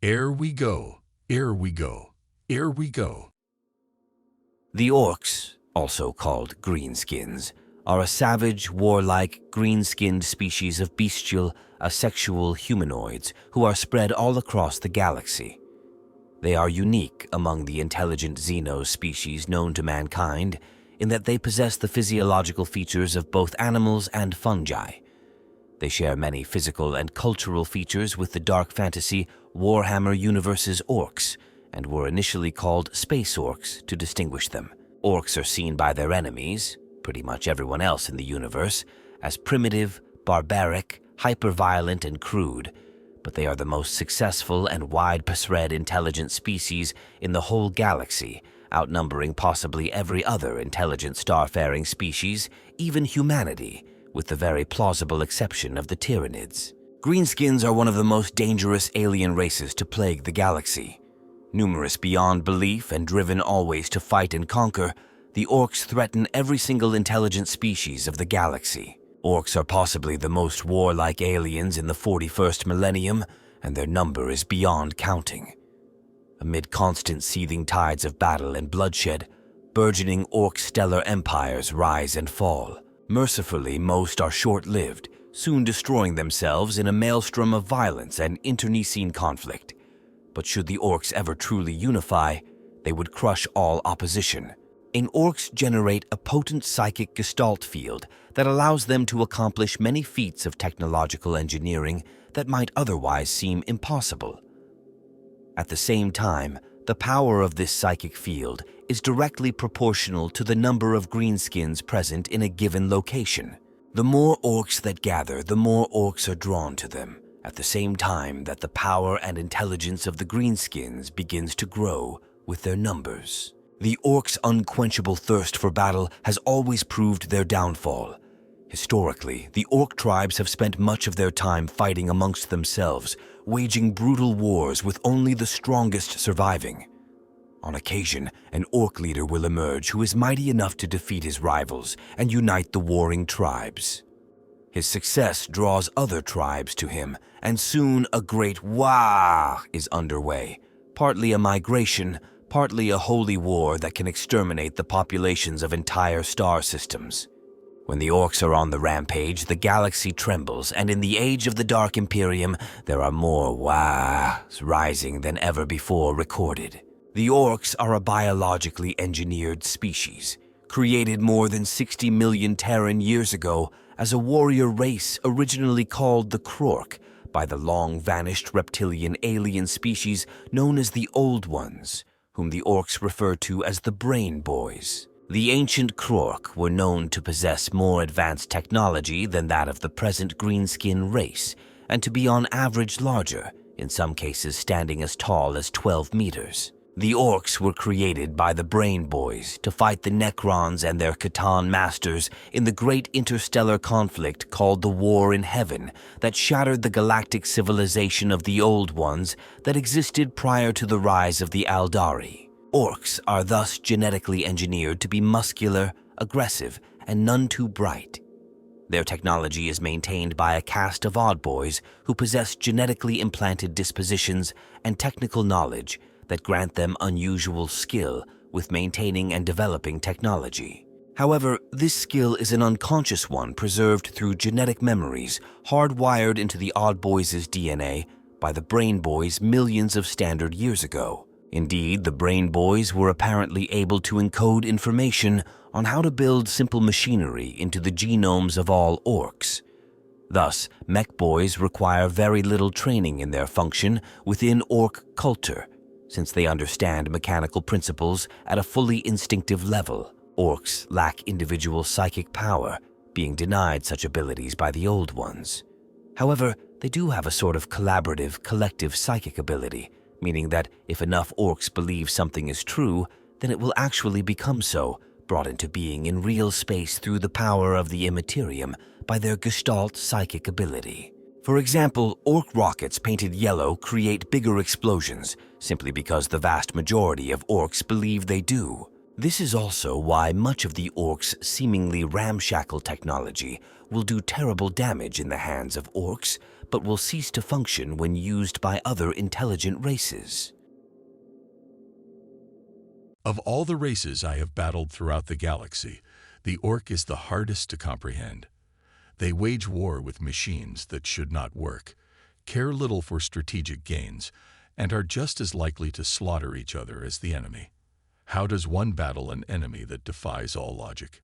Ere we go, ere we go, ere we go. The Orks, also called greenskins, are a savage, warlike, green-skinned species of bestial, asexual humanoids who are spread all across the galaxy. They are unique among the intelligent xeno species known to mankind in that they possess the physiological features of both animals and fungi. They share many physical and cultural features with the dark fantasy Warhammer universe's orcs, and were initially called space orcs to distinguish them. Orcs are seen by their enemies, pretty much everyone else in the universe, as primitive, barbaric, hyper-violent, and crude, but they are the most successful and widespread intelligent species in the whole galaxy, outnumbering possibly every other intelligent starfaring species, even humanity, with the very plausible exception of the Tyranids. Greenskins are one of the most dangerous alien races to plague the galaxy. Numerous beyond belief and driven always to fight and conquer, the Orks threaten every single intelligent species of the galaxy. Orks are possibly the most warlike aliens in the 41st millennium, and their number is beyond counting. Amid constant seething tides of battle and bloodshed, burgeoning Ork stellar empires rise and fall. Mercifully, most are short-lived, soon destroying themselves in a maelstrom of violence and internecine conflict. But should the Orks ever truly unify, they would crush all opposition. Orks generate a potent psychic gestalt field that allows them to accomplish many feats of technological engineering that might otherwise seem impossible. At the same time, the power of this psychic field is directly proportional to the number of greenskins present in a given location. The more Orks that gather, the more Orks are drawn to them, at the same time that the power and intelligence of the greenskins begins to grow with their numbers. The Orks' unquenchable thirst for battle has always proved their downfall. Historically, the Ork tribes have spent much of their time fighting amongst themselves, waging brutal wars with only the strongest surviving. On occasion, an Ork leader will emerge who is mighty enough to defeat his rivals and unite the warring tribes. His success draws other tribes to him, and soon a Great WAAAGH is underway, partly a migration, partly a holy war that can exterminate the populations of entire star systems. When the Orks are on the rampage, the galaxy trembles, and in the age of the Dark Imperium, there are more WAAAGHs rising than ever before recorded. The Orks are a biologically engineered species, created more than 60 million Terran years ago as a warrior race originally called the Krork by the long-vanished reptilian alien species known as the Old Ones, whom the Orks refer to as the Brain Boys. The ancient Krork were known to possess more advanced technology than that of the present greenskin race, and to be on average larger, in some cases standing as tall as 12 meters. The Orks were created by the Brain Boys to fight the Necrons and their Catan masters in the great interstellar conflict called the War in Heaven that shattered the galactic civilization of the Old Ones that existed prior to the rise of the Aldari. Orks are thus genetically engineered to be muscular, aggressive, and none too bright. Their technology is maintained by a caste of Oddboyz who possess genetically implanted dispositions and technical knowledge that grant them unusual skill with maintaining and developing technology. However, this skill is an unconscious one preserved through genetic memories hardwired into the Oddboyz' DNA by the Brain Boys millions of standard years ago. Indeed, the Brain Boys were apparently able to encode information on how to build simple machinery into the genomes of all Orks. Thus, Mech Boys require very little training in their function within Ork Kultur, since they understand mechanical principles at a fully instinctive level. Orks lack individual psychic power, being denied such abilities by the Old Ones. However, they do have a sort of collaborative, collective psychic ability, meaning that if enough Orks believe something is true, then it will actually become so, brought into being in real space through the power of the Immaterium by their Gestalt psychic ability. For example, Ork rockets painted yellow create bigger explosions, simply because the vast majority of Orks believe they do. This is also why much of the Orks' seemingly ramshackle technology will do terrible damage in the hands of Orks, but will cease to function when used by other intelligent races. Of all the races I have battled throughout the galaxy, the Ork is the hardest to comprehend. They wage war with machines that should not work, care little for strategic gains, and are just as likely to slaughter each other as the enemy. How does one battle an enemy that defies all logic?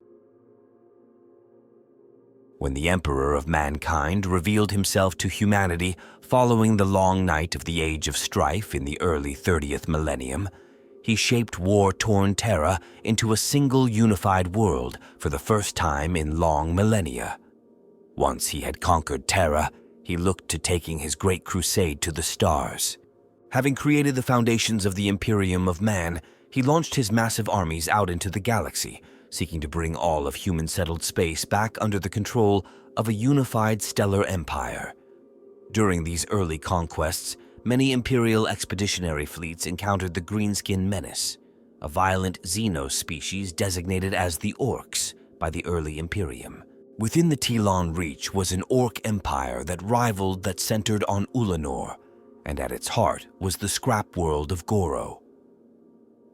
When the Emperor of Mankind revealed himself to humanity following the long night of the Age of Strife in the early 30th millennium, he shaped war-torn Terra into a single unified world for the first time in long millennia. Once he had conquered Terra, he looked to taking his great crusade to the stars. Having created the foundations of the Imperium of Man, he launched his massive armies out into the galaxy, seeking to bring all of human-settled space back under the control of a unified stellar empire. During these early conquests, many Imperial expeditionary fleets encountered the Greenskin Menace, a violent xeno species designated as the Orks by the early Imperium. Within the Telon Reach was an Ork empire that rivaled that centered on Ullanor, and at its heart was the scrap world of Gorro.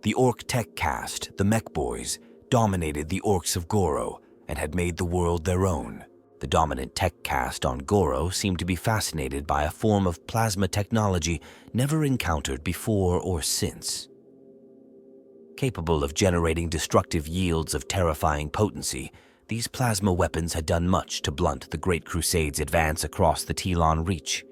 The Ork tech caste, the Mech Boys, dominated the Orks of Gorro and had made the world their own. The dominant tech caste on Gorro seemed to be fascinated by a form of plasma technology never encountered before or since. Capable of generating destructive yields of terrifying potency, these plasma weapons had done much to blunt the Great Crusade's advance across the Telon Reach.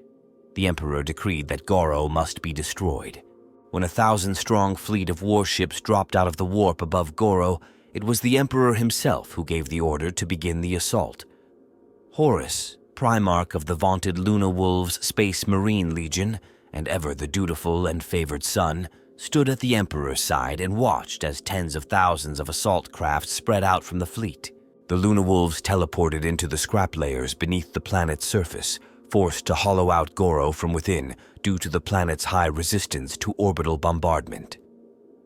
The Emperor decreed that Gorro must be destroyed. When a 1,000-strong fleet of warships dropped out of the warp above Gorro, it was the Emperor himself who gave the order to begin the assault. Horus, Primarch of the vaunted Luna Wolves Space Marine Legion, and ever the dutiful and favored son, stood at the Emperor's side and watched as tens of thousands of assault craft spread out from the fleet. The Luna Wolves teleported into the scrap layers beneath the planet's surface, forced to hollow out Gorro from within due to the planet's high resistance to orbital bombardment.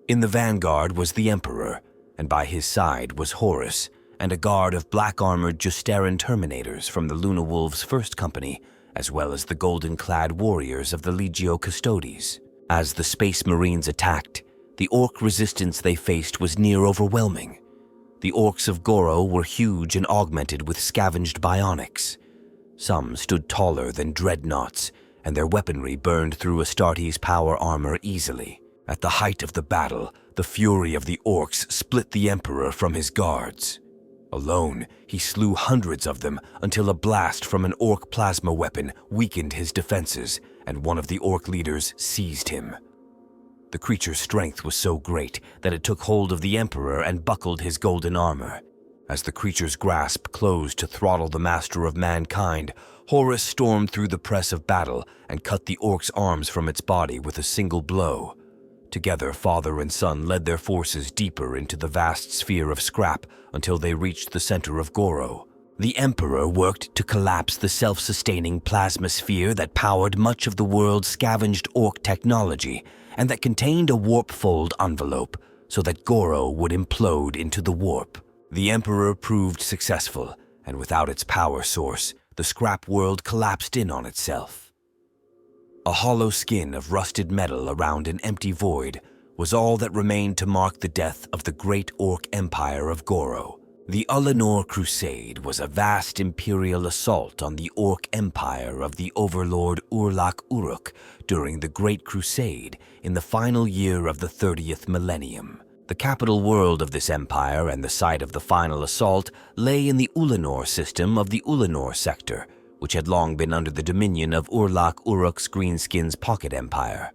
In the vanguard was the Emperor, and by his side was Horus, and a guard of black-armored Justaran Terminators from the Luna Wolves' First Company, as well as the golden-clad warriors of the Legio Custodes. As the Space Marines attacked, the Ork resistance they faced was near overwhelming. The Orks of Gorro were huge and augmented with scavenged bionics. Some stood taller than dreadnoughts, and their weaponry burned through Astartes' power armor easily. At the height of the battle, the fury of the Orks split the Emperor from his guards. Alone, he slew hundreds of them until a blast from an Ork plasma weapon weakened his defenses, and one of the Ork leaders seized him. The creature's strength was so great that it took hold of the Emperor and buckled his golden armor. As the creature's grasp closed to throttle the master of mankind, Horus stormed through the press of battle and cut the Ork's arms from its body with a single blow. Together, father and son led their forces deeper into the vast sphere of scrap until they reached the center of Gorro. The Emperor worked to collapse the self-sustaining plasma sphere that powered much of the world's scavenged Ork technology and that contained a warp-fold envelope so that Gorro would implode into the warp. The Emperor proved successful, and without its power source, the scrap world collapsed in on itself. A hollow skin of rusted metal around an empty void was all that remained to mark the death of the great Ork Empire of Gorro. The Ullanor Crusade was a vast imperial assault on the Ork Empire of the overlord Urlach Uruk during the Great Crusade in the final year of the 30th millennium. The capital world of this empire and the site of the final assault lay in the Ullanor system of the Ullanor sector, which had long been under the dominion of Urlach Uruk's Greenskins pocket empire.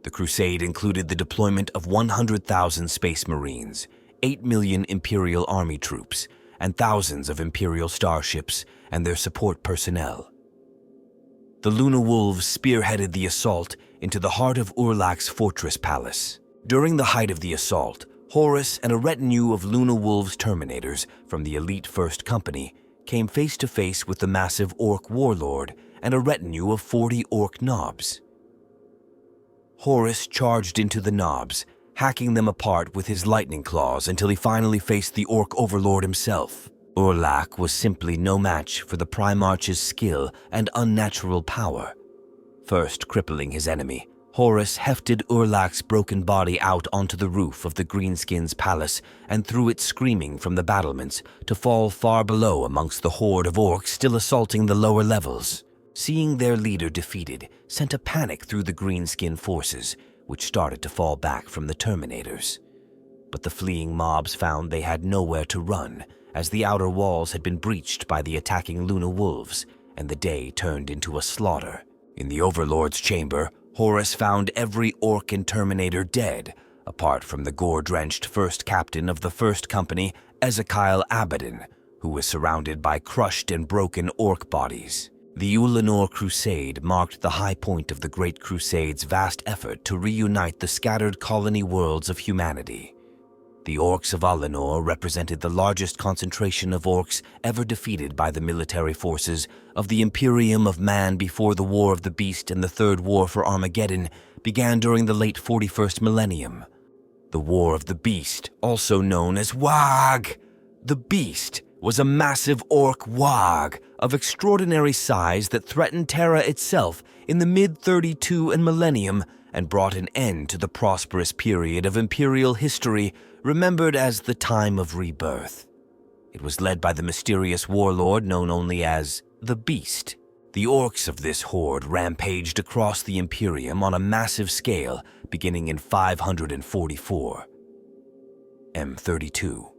The crusade included the deployment of 100,000 space marines, 8 million Imperial Army troops, and thousands of Imperial starships and their support personnel. The Luna Wolves spearheaded the assault into the heart of Urlach's fortress palace. During the height of the assault, Horus and a retinue of Luna Wolves Terminators from the elite First Company came face to face with the massive Ork warlord and a retinue of 40 Ork knobs. Horus charged into the knobs, hacking them apart with his lightning claws until he finally faced the Ork overlord himself. WAAAGH was simply no match for the Primarch's skill and unnatural power. First crippling his enemy, Horus hefted WAAAGH's broken body out onto the roof of the Greenskins' palace and threw it screaming from the battlements to fall far below amongst the horde of orcs still assaulting the lower levels. Seeing their leader defeated sent a panic through the Greenskin forces, which started to fall back from the Terminators. But the fleeing mobs found they had nowhere to run, as the outer walls had been breached by the attacking Luna Wolves, and the day turned into a slaughter. In the Overlord's chamber, Horus found every Ork and Terminator dead, apart from the gore-drenched first captain of the First Company, Ezekiel Abaddon, who was surrounded by crushed and broken Ork bodies. The Ullanor Crusade marked the high point of the Great Crusade's vast effort to reunite the scattered colony worlds of humanity. The Orks of Ullanor represented the largest concentration of Orks ever defeated by the military forces of the Imperium of Man before the War of the Beast and the Third War for Armageddon began during the late 41st millennium. The War of the Beast, also known as WAAAGH. The Beast was a massive Ork WAAAGH of extraordinary size that threatened Terra itself in the mid-32 and millennium and brought an end to the prosperous period of Imperial history remembered as the Time of Rebirth. It was led by the mysterious warlord known only as the Beast. The Orks of this horde rampaged across the Imperium on a massive scale beginning in 544. M32.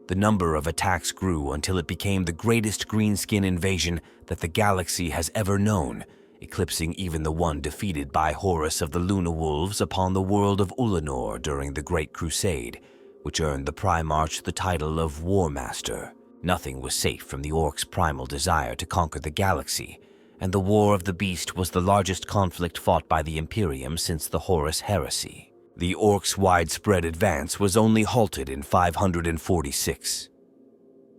The number of attacks grew until it became the greatest greenskin invasion that the galaxy has ever known, eclipsing even the one defeated by Horus of the Luna Wolves upon the world of Ullanor during the Great Crusade, which earned the Primarch the title of War Master. Nothing was safe from the Orks' primal desire to conquer the galaxy, and the War of the Beast was the largest conflict fought by the Imperium since the Horus Heresy. The Orks' widespread advance was only halted in 546.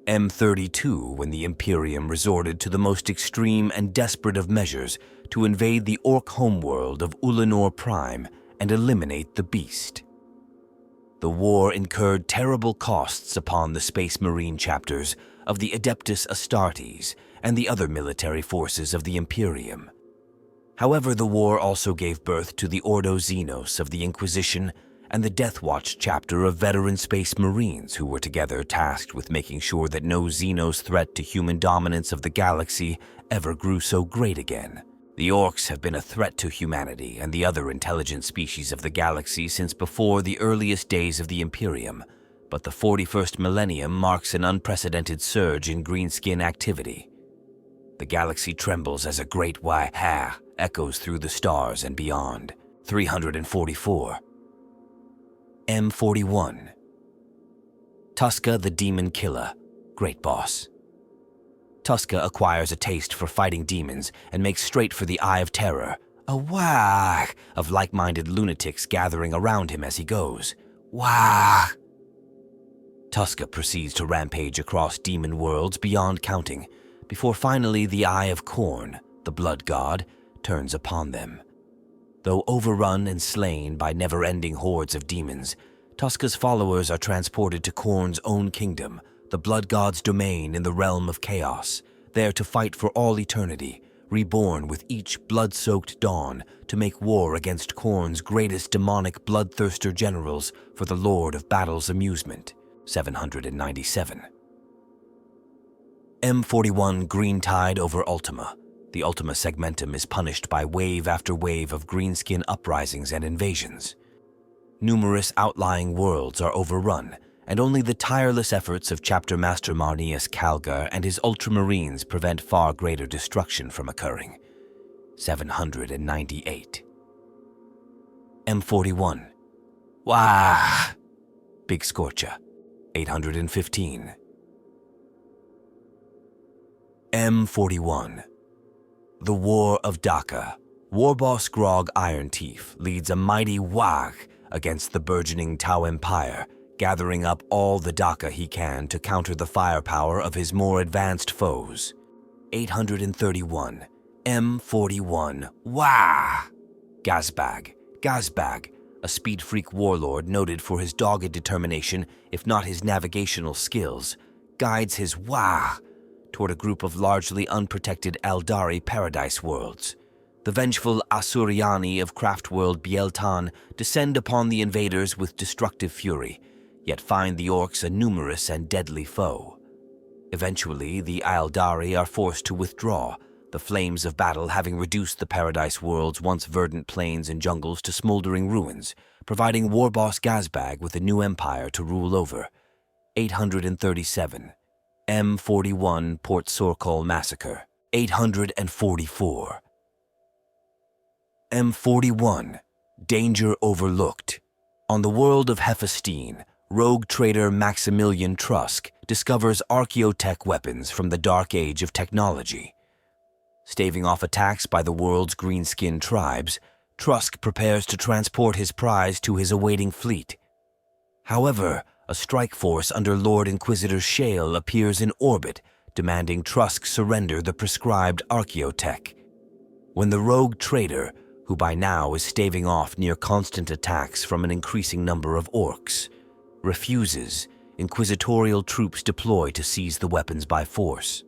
M32 when the Imperium resorted to the most extreme and desperate of measures to invade the Ork homeworld of Ullanor Prime and eliminate the Beast. The war incurred terrible costs upon the Space Marine chapters of the Adeptus Astartes and the other military forces of the Imperium. However, the war also gave birth to the Ordo Xenos of the Inquisition and the Death Watch chapter of veteran Space Marines who were together tasked with making sure that no Xenos threat to human dominance of the galaxy ever grew so great again. The Orks have been a threat to humanity and the other intelligent species of the galaxy since before the earliest days of the Imperium, but the 41st millennium marks an unprecedented surge in greenskin activity. The galaxy trembles as a Great WAAAGH echoes through the stars and beyond. 344. M41. Tuska the Demon Killer, Great Boss. Tuska acquires a taste for fighting demons and makes straight for the Eye of Terror, a WAAAGH of like-minded lunatics gathering around him as he goes. WAAAGH! Tuska proceeds to rampage across demon worlds beyond counting, before finally the Eye of Khorne, the blood god, turns upon them. Though overrun and slain by never-ending hordes of demons, Tuska's followers are transported to Khorne's own kingdom, the blood god's domain in the realm of chaos, there to fight for all eternity, reborn with each blood-soaked dawn to make war against Khorne's greatest demonic bloodthirster generals for the Lord of Battle's amusement. 797. M41 Green Tide over Ultima. The Ultima Segmentum is punished by wave after wave of greenskin uprisings and invasions. Numerous outlying worlds are overrun, and only the tireless efforts of Chapter Master Marneus Calgar and his Ultramarines prevent far greater destruction from occurring. 798. M41. WAAAGH! Big Scorcher. 815. M41. The War of Daka. Warboss Grog Ironteeth leads a mighty WAAAGH against the burgeoning Tau Empire, gathering up all the Daka he can to counter the firepower of his more advanced foes. 831. M41. WAAAGH! Gazbag, a speed freak warlord noted for his dogged determination, if not his navigational skills. guides his WAAAGH toward a group of largely unprotected Eldari paradise worlds. The vengeful Asuryani of Craftworld Bieltan descend upon the invaders with destructive fury, yet find the Orks a numerous and deadly foe. Eventually, the Eldari are forced to withdraw, the flames of battle having reduced the paradise world's once verdant plains and jungles to smoldering ruins, providing Warboss Gazbag with a new empire to rule over. 837. M41 Port Sorkol Massacre. 844. M41. Danger Overlooked. On the world of Hephaestion, rogue trader Maximilian Trusk discovers archaeotech weapons from the dark age of technology. Staving off attacks by the world's green-skinned tribes, Trusk prepares to transport his prize to his awaiting fleet. However, a strike force under Lord Inquisitor Shale appears in orbit, demanding Trusk surrender the prescribed archaeotech. When the rogue trader, who by now is staving off near constant attacks from an increasing number of Orks, refuses, inquisitorial troops deploy to seize the weapons by force.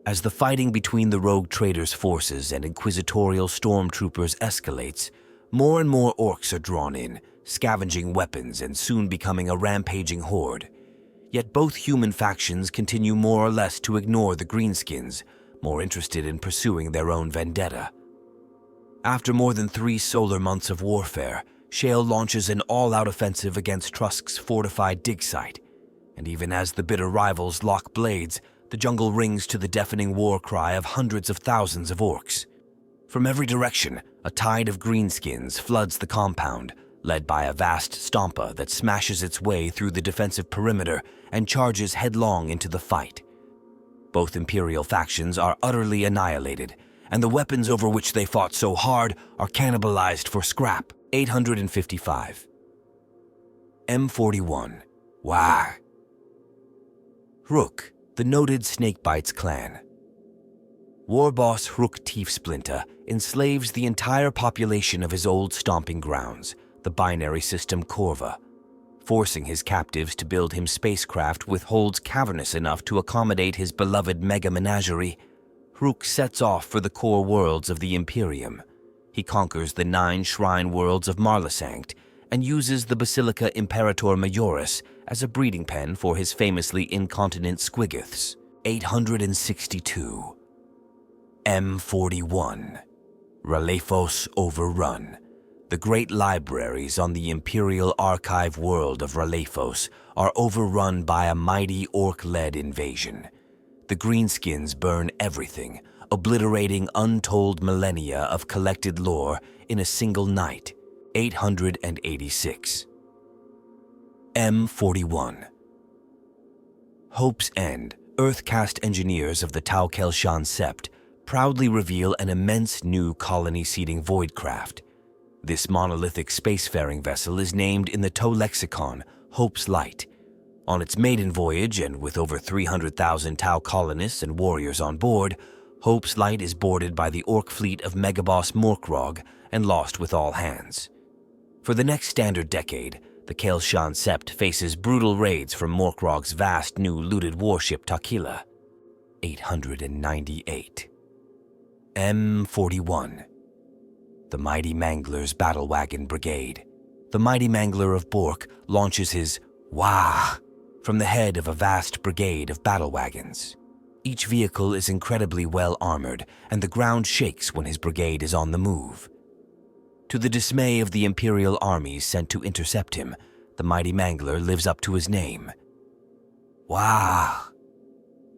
As the fighting between the rogue trader's forces and inquisitorial stormtroopers escalates, more and more Orks are drawn in, scavenging weapons and soon becoming a rampaging horde. Yet both human factions continue more or less to ignore the greenskins, more interested in pursuing their own vendetta. After more than 3 solar months of warfare, Shale launches an all-out offensive against Trusk's fortified dig site, and even as the bitter rivals lock blades, the jungle rings to the deafening war cry of hundreds of thousands of Orks. From every direction, a tide of greenskins floods the compound, led by a vast stompa that smashes its way through the defensive perimeter and charges headlong into the fight. Both Imperial factions are utterly annihilated, and the weapons over which they fought so hard are cannibalized for scrap. 855. M41. WAAAGH. Rook, the noted Snakebites clan. Warboss Rook Tiefsplinter enslaves the entire population of his old stomping grounds, the binary system Corva. Forcing his captives to build him spacecraft with holds cavernous enough to accommodate his beloved mega menagerie, Rook sets off for the core worlds of the Imperium. He conquers the 9 shrine worlds of Marlasanct and uses the Basilica Imperator Majoris as a breeding pen for his famously incontinent Squiggiths. 862. M41. Ralephos Overrun. The great libraries on the Imperial Archive world of Ralephos are overrun by a mighty Ork-led invasion. The greenskins burn everything, obliterating untold millennia of collected lore in a single night. 886. M41. Hope's End, Earthcast engineers of the Tau Kelshan Sept proudly reveal an immense new colony-seeding voidcraft. This monolithic spacefaring vessel is named in the Tow lexicon Hope's Light. On its maiden voyage, and with over 300,000 Tau colonists and warriors on board, Hope's Light is boarded by the Ork fleet of Megaboss Morkrog and lost with all hands. For the next standard decade, the Kelshan Sept faces brutal raids from Morkrog's vast new looted warship Takila. 898. M41. The Mighty Mangler's Battle Wagon Brigade. The Mighty Mangler of Bork launches his WAAAGH from the head of a vast brigade of battle wagons. Each vehicle is incredibly well armored, and the ground shakes when his brigade is on the move. To the dismay of the Imperial armies sent to intercept him, the Mighty Mangler lives up to his name. WAAAGH.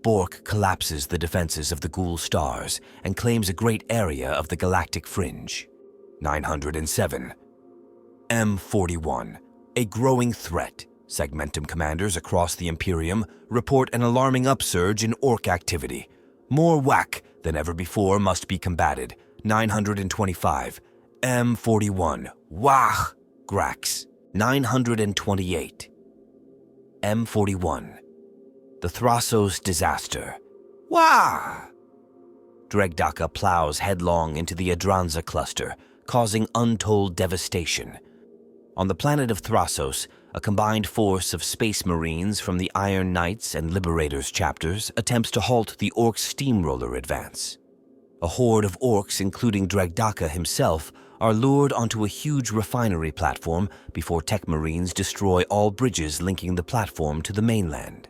Bork collapses the defenses of the Ghoul Stars and claims a great area of the galactic fringe. 907. M41. A growing threat. Segmentum commanders across the Imperium report an alarming upsurge in Ork activity. More WAAAGH than ever before must be combated. 925. M41. WAAAGH. Grax. 928. M41. The Thrasos Disaster. WAAAGH. Dregdaka plows headlong into the Adranza cluster, causing untold devastation. On the planet of Thrasos, a combined force of Space Marines from the Iron Knights and Liberators chapters attempts to halt the Ork steamroller advance. A horde of Orks, including Dregdaka himself, are lured onto a huge refinery platform before Tech Marines destroy all bridges linking the platform to the mainland.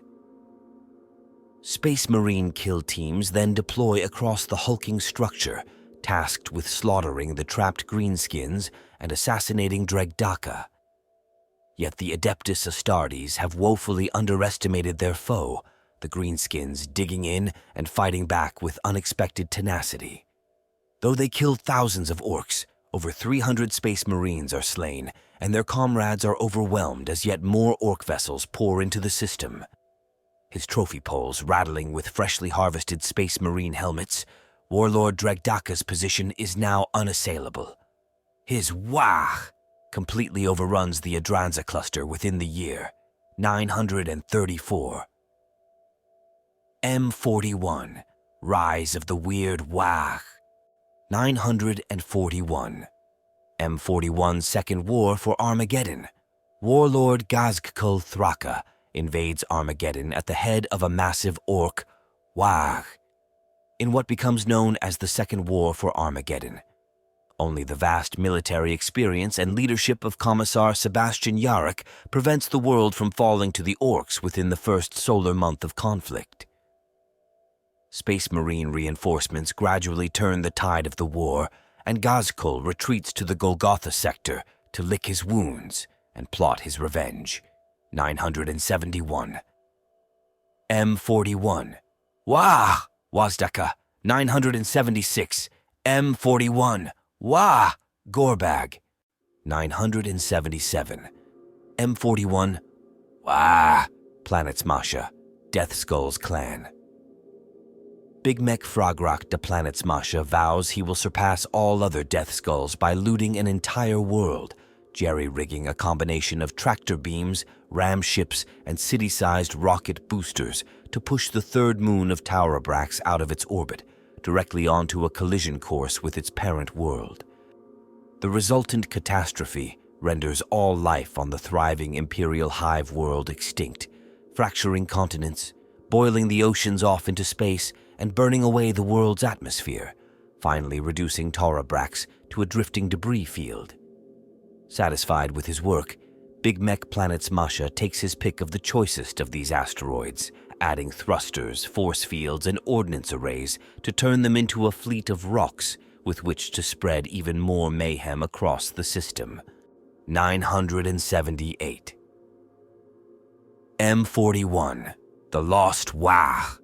Space Marine kill teams then deploy across the hulking structure, tasked with slaughtering the trapped greenskins and assassinating Dregdaka. Yet the Adeptus Astartes have woefully underestimated their foe, the greenskins digging in and fighting back with unexpected tenacity. Though they killed thousands of Orks, over 300 Space Marines are slain, and their comrades are overwhelmed as yet more Ork vessels pour into the system. His trophy poles rattling with freshly harvested Space Marine helmets, Warlord Dregdaka's position is now unassailable. His WAAAGH completely overruns the Adranza cluster within the year, 934. M41, Rise of the Weird WAAAGH, 941. M41 Second War for Armageddon. Warlord Gazgkul Thraka invades Armageddon at the head of a massive Ork WAAAGH in what becomes known as the Second War for Armageddon. Only the vast military experience and leadership of Commissar Sebastian Yarrick prevents the world from falling to the Orks within the first solar month of conflict. Space Marine reinforcements gradually turn the tide of the war, and Gazkul retreats to the Golgotha sector to lick his wounds and plot his revenge. 971. M41. WAAAGH! Wazdaka. 976. M41. WAAAGH! Gorbag. 977. M41. WAAAGH! Planets Masha. Deathskulls clan. Big Mech Frogrock de Planets Masha vows he will surpass all other Deathskulls by looting an entire world, jerry-rigging a combination of tractor beams, ram ships, and city-sized rocket boosters to push the third moon of Taurabrax out of its orbit, directly onto a collision course with its parent world. The resultant catastrophe renders all life on the thriving Imperial Hive world extinct, fracturing continents, boiling the oceans off into space, and burning away the world's atmosphere, finally reducing Taurabrax to a drifting debris field. Satisfied with his work, Big Mech Planets Masha takes his pick of the choicest of these asteroids, adding thrusters, force fields, and ordnance arrays to turn them into a fleet of rocks with which to spread even more mayhem across the system. 978. M41, the Lost WAAAGH.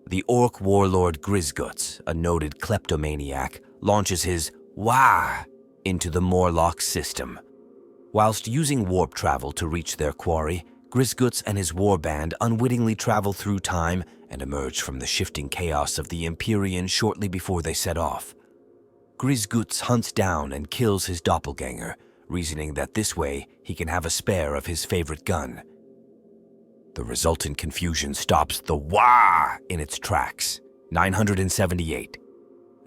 The Ork warlord Grizguts, a noted kleptomaniac, launches his WAAAGH into the Morlock system. Whilst using warp travel to reach their quarry, Grizguts and his warband unwittingly travel through time and emerge from the shifting chaos of the Empyrean shortly before they set off. Grizguts hunts down and kills his doppelganger, reasoning that this way he can have a spare of his favorite gun. The resultant confusion stops the WAAAGH in its tracks. 978.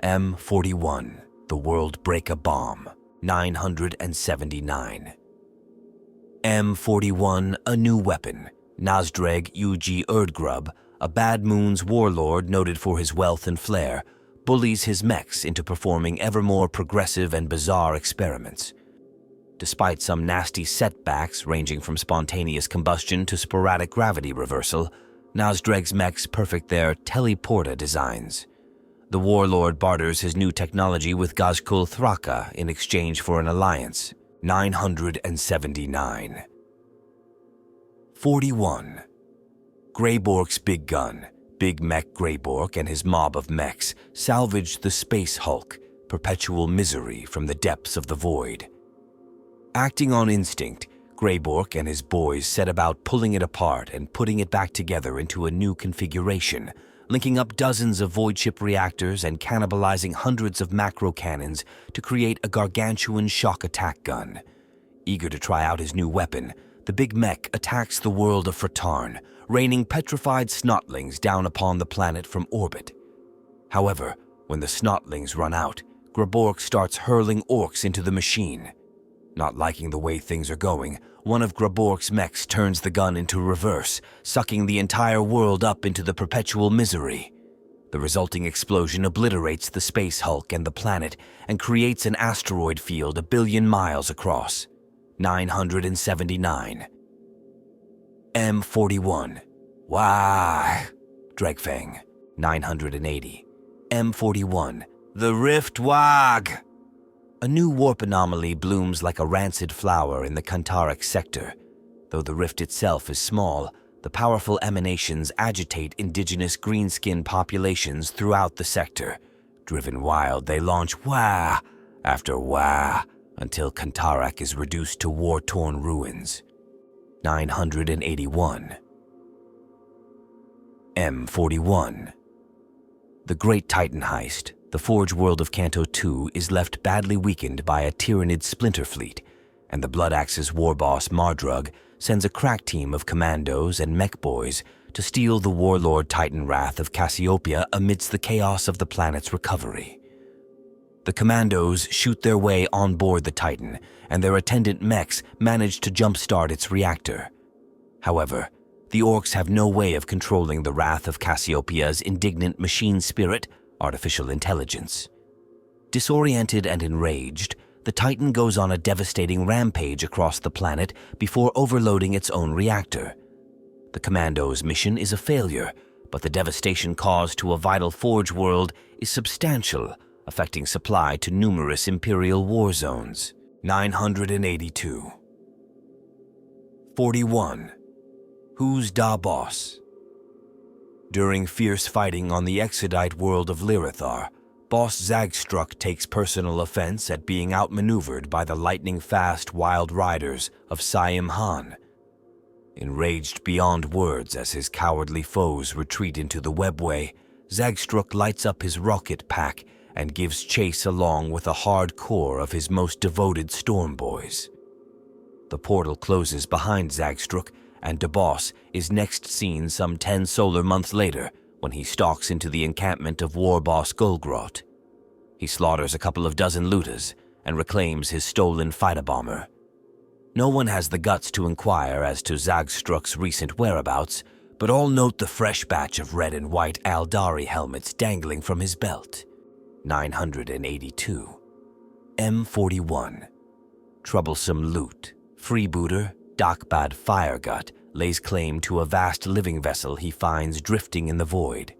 M41, the World Breaker Bomb. 979. M41, a new weapon. Nazdreg Uji Erdgrub, a Bad Moon's warlord noted for his wealth and flair, bullies his mechs into performing ever more progressive and bizarre experiments. Despite some nasty setbacks ranging from spontaneous combustion to sporadic gravity reversal, Nazdreg's mechs perfect their teleporta designs. The warlord barters his new technology with Gazkul Thraka in exchange for an alliance. 979. 41. Greybork's big gun, Big Mech Greybork and his mob of mechs salvaged the Space Hulk, perpetual misery from the depths of the void. Acting on instinct, Greybork and his boys set about pulling it apart and putting it back together into a new configuration, linking up dozens of void ship reactors and cannibalizing hundreds of macro cannons to create a gargantuan shock attack gun. Eager to try out his new weapon, the big mech attacks the world of Fratarn, raining petrified Snotlings down upon the planet from orbit. However, when the Snotlings run out, Greybork starts hurling Orks into the machine. Not liking the way things are going, one of Grabork's mechs turns the gun into reverse, sucking the entire world up into the perpetual misery. The resulting explosion obliterates the space hulk and the planet and creates an asteroid field 1 billion miles across. 979. M41. WAAAGH. Dregfang. 980. M41. The Rift WAAAGH. A new warp anomaly blooms like a rancid flower in the Kantaric sector. Though the rift itself is small, the powerful emanations agitate indigenous greenskin populations throughout the sector. Driven wild, they launch WAAAGH after WAAAGH until Kantaric is reduced to war-torn ruins. 981. M41. The Great Titan Heist, the Forge world of Canto II, is left badly weakened by a Tyrannid splinter fleet, and the Blood Axe's war boss Mardrug sends a crack team of commandos and mech boys to steal the warlord Titan Wrath of Cassiopeia amidst the chaos of the planet's recovery. The commandos shoot their way on board the Titan, and their attendant mechs manage to jumpstart its reactor. However, the Orks have no way of controlling the wrath of Cassiopeia's indignant machine spirit, artificial intelligence. Disoriented and enraged, the Titan goes on a devastating rampage across the planet before overloading its own reactor. The Commando's mission is a failure, but the devastation caused to a vital Forge world is substantial, affecting supply to numerous Imperial war zones. 982. 41. Who's Da Boss? During fierce fighting on the Exodite world of Lyrithar, Boss Zagstruck takes personal offense at being outmaneuvered by the lightning-fast wild riders of Saim Han. Enraged beyond words as his cowardly foes retreat into the webway, Zagstruck lights up his rocket pack and gives chase along with a hard core of his most devoted storm boys. The portal closes behind Zagstruck, and Da Boss is next seen some 10 solar months later when he stalks into the encampment of war boss Golgrot. He slaughters a couple of dozen looters and reclaims his stolen fighter bomber. No one has the guts to inquire as to Zagstruck's recent whereabouts, but all note the fresh batch of red and white Aldari helmets dangling from his belt. 982. M41. Troublesome loot. Freebooter, Dakbad Firegut, lays claim to a vast living vessel he finds drifting in the void.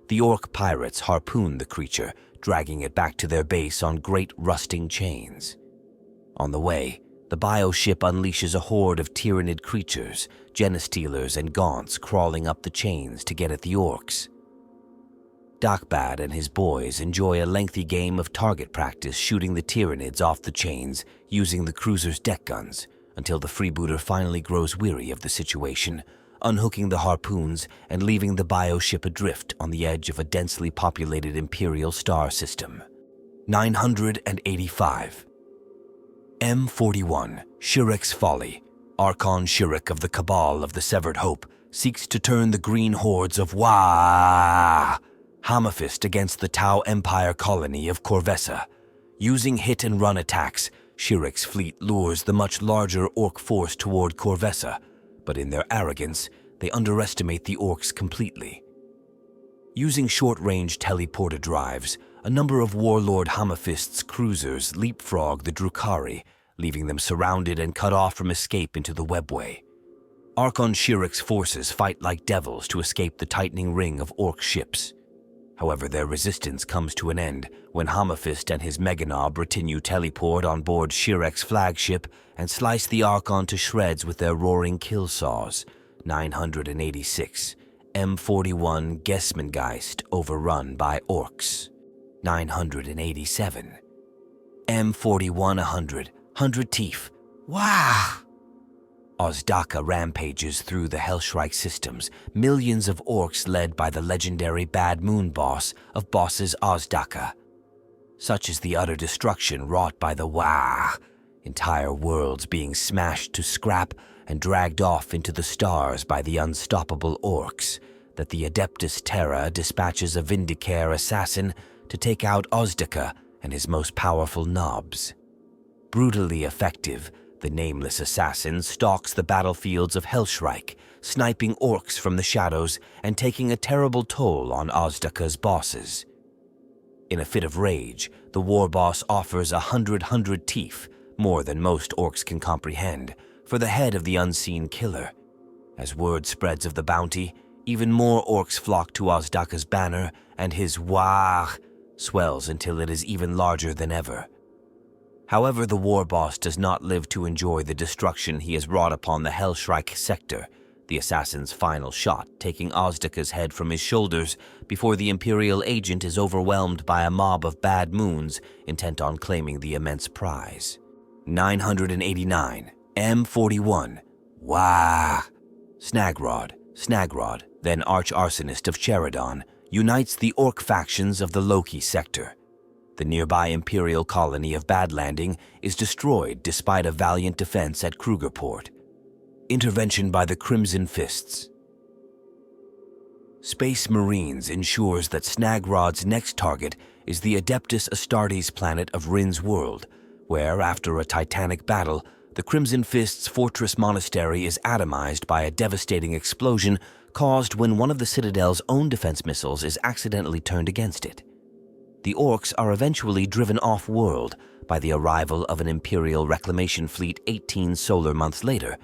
The Ork pirates harpoon the creature, dragging it back to their base on great rusting chains. On the way, the bioship unleashes a horde of Tyrannid creatures, Genestealers and Gaunts crawling up the chains to get at the Orks. Dakbad and his boys enjoy a lengthy game of target practice shooting the Tyrannids off the chains using the cruiser's deck guns, until the freebooter finally grows weary of the situation, unhooking the harpoons and leaving the bioship adrift on the edge of a densely populated Imperial star system. 985. M41, Shirek's Folly. Archon Shirek of the Cabal of the Severed Hope seeks to turn the green hordes of WAAAGH Hammerfist against the Tau Empire colony of Corvessa. Using hit-and-run attacks, Shirek's fleet lures the much larger Ork force toward Corvessa, but in their arrogance, they underestimate the Orks completely. Using short-range teleporter drives, a number of Warlord Hammerfist's cruisers leapfrog the Drukhari, leaving them surrounded and cut off from escape into the webway. Archon Shirek's forces fight like devils to escape the tightening ring of Ork ships. However, their resistance comes to an end when Hammerfist and his Meganob Retinue teleport on board Shirek's flagship and slice the Archon to shreds with their roaring kill saws. 986. M41 Gesmengeist overrun by Orks. 987. M41 100. 100 Teeth. WAAAGH! Ozdaka rampages through the Hellshrike systems, millions of Orks led by the legendary Bad Moon boss of bosses Ozdaka. Such is the utter destruction wrought by the WAAAGH, entire worlds being smashed to scrap and dragged off into the stars by the unstoppable Orks, that the Adeptus Terra dispatches a Vindicare assassin to take out Ozdaka and his most powerful nobs. Brutally effective, the nameless assassin stalks the battlefields of Hellshrike, sniping orcs from the shadows and taking a terrible toll on Ozdaka's bosses. In a fit of rage, the war boss offers 100 teeth, more than most orcs can comprehend, for the head of the unseen killer. As word spreads of the bounty, even more orcs flock to Ozdaka's banner, and his WAAAGH swells until it is even larger than ever. However, the war boss does not live to enjoy the destruction he has wrought upon the Hellshrike sector, the assassin's final shot taking Ozdaka's head from his shoulders before the Imperial agent is overwhelmed by a mob of bad moons intent on claiming the immense prize. 989. M41. WAAAGH. Snagrod, then arch-arsonist of Cheradon, unites the orc factions of the Loki sector. The nearby Imperial colony of Badlanding is destroyed despite a valiant defense at Krugerport. Intervention by the Crimson Fists. Space Marines ensures that Snagrod's next target is the Adeptus Astartes planet of Rin's world, where, after a titanic battle, the Crimson Fists' fortress monastery is atomized by a devastating explosion caused when one of the Citadel's own defense missiles is accidentally turned against it. The Orks are eventually driven off-world by the arrival of an Imperial reclamation fleet 18 solar months later,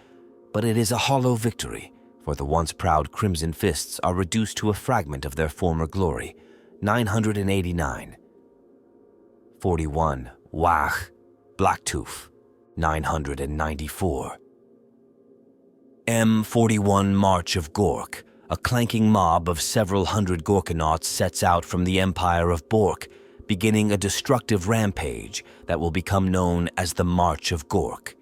but it is a hollow victory, for the once proud Crimson Fists are reduced to a fragment of their former glory. 989. 41. WAAAGH. Blacktooth. 994. M41 March of Gork. A clanking mob of several hundred Gorkanauts sets out from the Empire of Bork, beginning a destructive rampage that will become known as the March of Gork.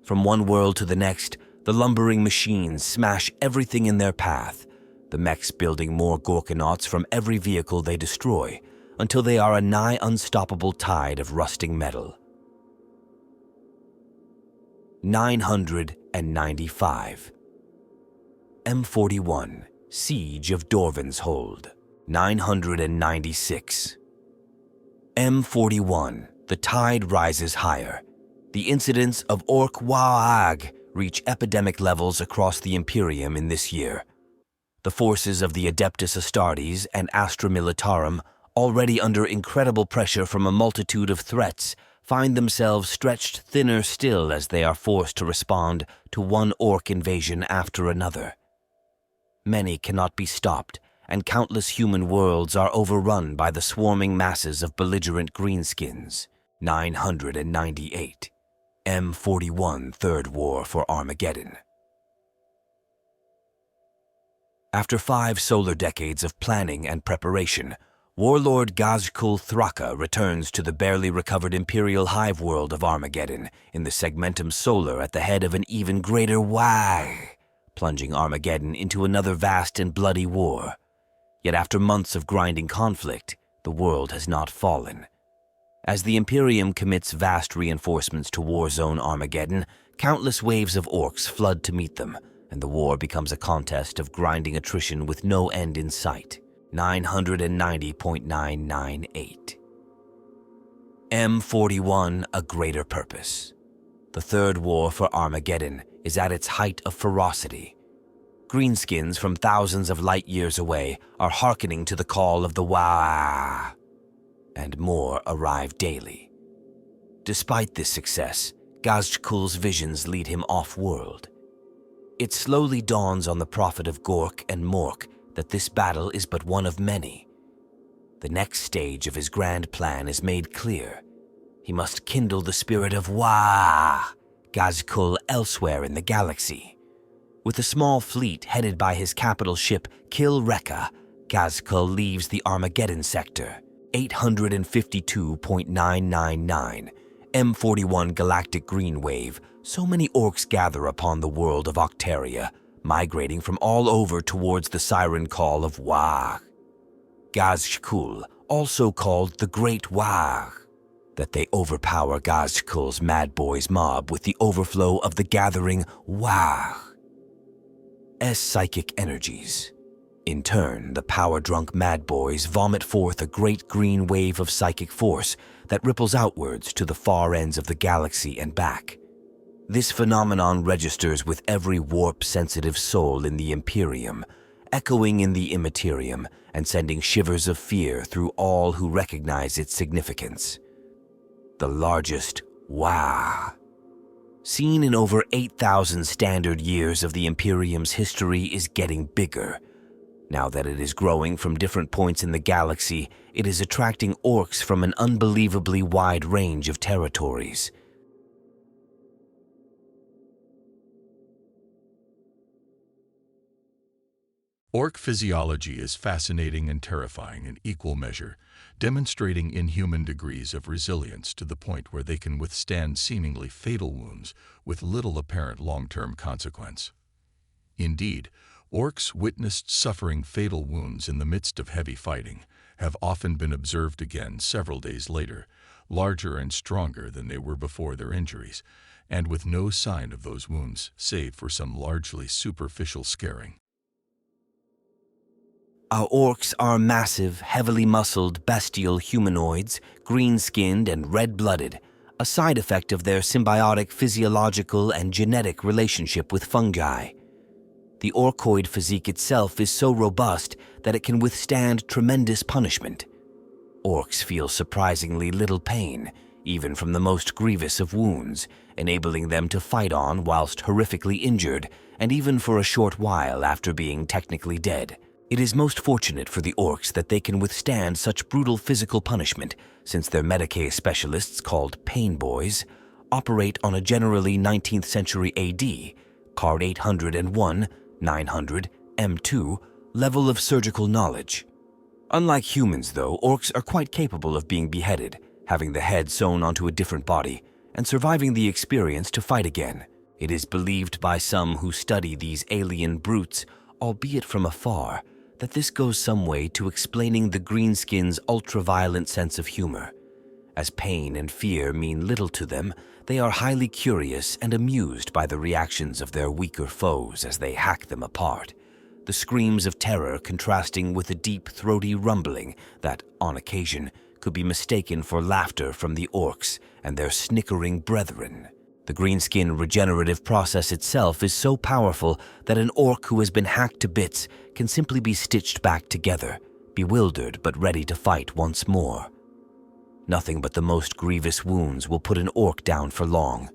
From one world to the next, the lumbering machines smash everything in their path, the mechs building more Gorkanauts from every vehicle they destroy, until they are a nigh unstoppable tide of rusting metal. 995. M41 Siege of Dorvan's Hold. 996. M41 The tide rises higher. The incidents of Ork WAAAGH reach epidemic levels across the Imperium in this year. The forces of the Adeptus Astartes and Astra Militarum, already under incredible pressure from a multitude of threats, find themselves stretched thinner still as they are forced to respond to one orc invasion after another. Many cannot be stopped, and countless human worlds are overrun by the swarming masses of belligerent greenskins. 998. M41 Third War for Armageddon. After 5 solar decades of planning and preparation, Warlord Gazkul Thraka returns to the barely recovered Imperial hive world of Armageddon in the Segmentum Solar at the head of an even greater WAAAGH, plunging Armageddon into another vast and bloody war. Yet after months of grinding conflict, the world has not fallen. As the Imperium commits vast reinforcements to war zone Armageddon, countless waves of orcs flood to meet them, and the war becomes a contest of grinding attrition with no end in sight. 990.998. M41 A Greater Purpose. The Third War for Armageddon is at its height of ferocity. Greenskins from thousands of light years away are hearkening to the call of the WAAAGH, and more arrive daily. Despite this success, Gazkul's visions lead him off-world. It slowly dawns on the prophet of Gork and Mork that this battle is but one of many. The next stage of his grand plan is made clear. He must kindle the spirit of WAAAGH, Gazkul elsewhere in the galaxy. With a small fleet headed by his capital ship Kil Rekka, Gazkul leaves the Armageddon sector. 852.999. M41 Galactic Green Wave. So many orcs gather upon the world of Octaria, migrating from all over towards the siren call of WAAAGH. Gazkul, also called the Great WAAAGH. That they overpower Gazkul's Mad Boys mob with the overflow of the gathering WAAAGH. Psychic energies. In turn, the power-drunk Mad Boys vomit forth a great green wave of psychic force that ripples outwards to the far ends of the galaxy and back. This phenomenon registers with every warp-sensitive soul in the Imperium, echoing in the Immaterium and sending shivers of fear through all who recognize its significance. The largest WAAAGH. Seen in over 8,000 standard years of the Imperium's history, is getting bigger. Now that it is growing from different points in the galaxy, it is attracting orcs from an unbelievably wide range of territories. Ork physiology is fascinating and terrifying in equal measure, demonstrating inhuman degrees of resilience to the point where they can withstand seemingly fatal wounds with little apparent long-term consequence. Indeed, orcs witnessed suffering fatal wounds in the midst of heavy fighting have often been observed again several days later, larger and stronger than they were before their injuries, and with no sign of those wounds save for some largely superficial scarring. Our orcs are massive, heavily muscled, bestial humanoids, green-skinned and red-blooded, a side effect of their symbiotic physiological and genetic relationship with fungi. The orkoid physique itself is so robust that it can withstand tremendous punishment. Orcs feel surprisingly little pain, even from the most grievous of wounds, enabling them to fight on whilst horrifically injured, and even for a short while after being technically dead. It is most fortunate for the orcs that they can withstand such brutal physical punishment, since their Medicae specialists, called Pain Boys, operate on a generally 19th century AD, card 801, 900, M2, level of surgical knowledge. Unlike humans, though, orcs are quite capable of being beheaded, having the head sewn onto a different body, and surviving the experience to fight again. It is believed by some who study these alien brutes, albeit from afar, that this goes some way to explaining the greenskins' ultra-violent sense of humor. As pain and fear mean little to them, they are highly curious and amused by the reactions of their weaker foes as they hack them apart, the screams of terror contrasting with a deep, throaty rumbling that, on occasion, could be mistaken for laughter from the orcs and their snickering brethren. The greenskin regenerative process itself is so powerful that an orc who has been hacked to bits can simply be stitched back together, bewildered but ready to fight once more. Nothing but the most grievous wounds will put an orc down for long,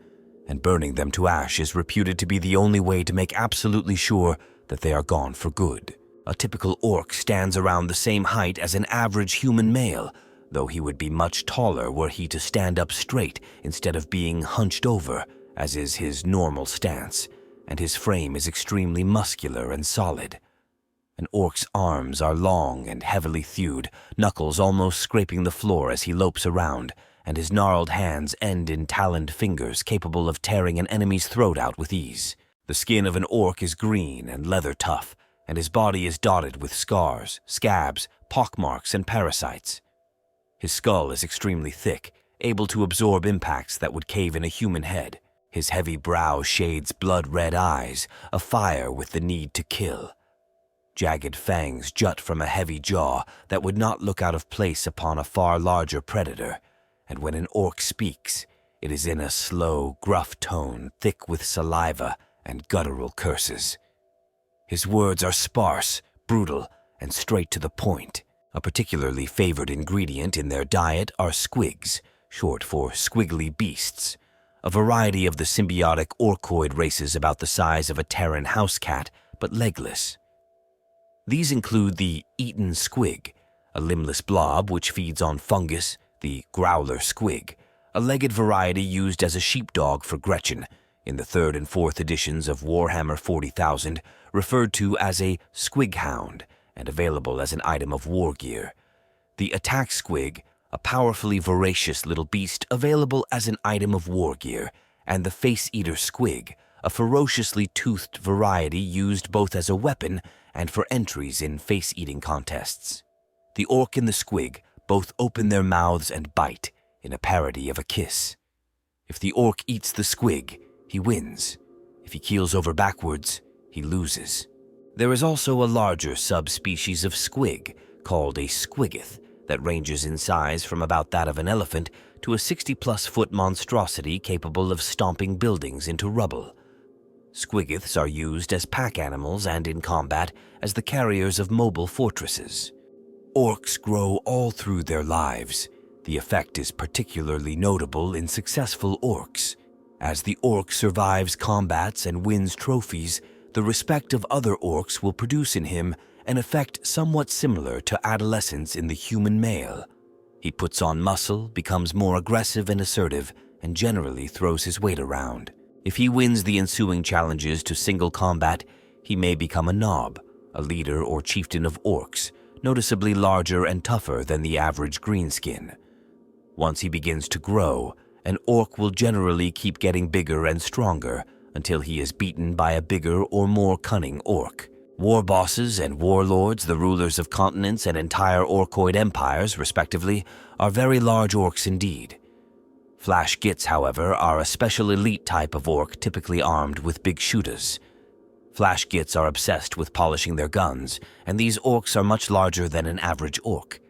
and burning them to ash is reputed to be the only way to make absolutely sure that they are gone for good. A typical orc stands around the same height as an average human male, though he would be much taller were he to stand up straight instead of being hunched over, as is his normal stance, and his frame is extremely muscular and solid. An orc's arms are long and heavily thewed, knuckles almost scraping the floor as he lopes around, and his gnarled hands end in taloned fingers capable of tearing an enemy's throat out with ease. The skin of an orc is green and leather tough, and his body is dotted with scars, scabs, pockmarks, and parasites. His skull is extremely thick, able to absorb impacts that would cave in a human head. His heavy brow shades blood-red eyes, afire with the need to kill. Jagged fangs jut from a heavy jaw that would not look out of place upon a far larger predator, and when an orc speaks, it is in a slow, gruff tone thick with saliva and guttural curses. His words are sparse, brutal, and straight to the point. A particularly favored ingredient in their diet are squigs, short for squiggly beasts, a variety of the symbiotic orkoid races about the size of a Terran house cat, but legless. These include the eaten squig, a limbless blob which feeds on fungus, the growler squig, a legged variety used as a sheepdog for Gretchin, in the 3rd and 4th editions of Warhammer 40,000, referred to as a squighound, and available as an item of war gear. The attack squig, a powerfully voracious little beast available as an item of war gear, and the face-eater squig, a ferociously toothed variety used both as a weapon and for entries in face-eating contests. The orc and the squig both open their mouths and bite in a parody of a kiss. If the orc eats the squig, he wins. If he keels over backwards, he loses. There is also a larger subspecies of squig, called a squiggoth, that ranges in size from about that of an elephant to a 60-plus foot monstrosity capable of stomping buildings into rubble. Squiggoths are used as pack animals and in combat as the carriers of mobile fortresses. Orks grow all through their lives. The effect is particularly notable in successful orks. As the ork survives combats and wins trophies, the respect of other orks will produce in him an effect somewhat similar to adolescence in the human male. He puts on muscle, becomes more aggressive and assertive, and generally throws his weight around. If he wins the ensuing challenges to single combat, he may become a nob, a leader or chieftain of orks, noticeably larger and tougher than the average greenskin. Once he begins to grow, an ork will generally keep getting bigger and stronger until he is beaten by a bigger or more cunning ork. War bosses and warlords, the rulers of continents and entire orkoid empires, respectively, are very large orks indeed. Flash gits, however, are a special elite type of ork typically armed with big shooters. Flash gits are obsessed with polishing their guns, and these orks are much larger than an average ork.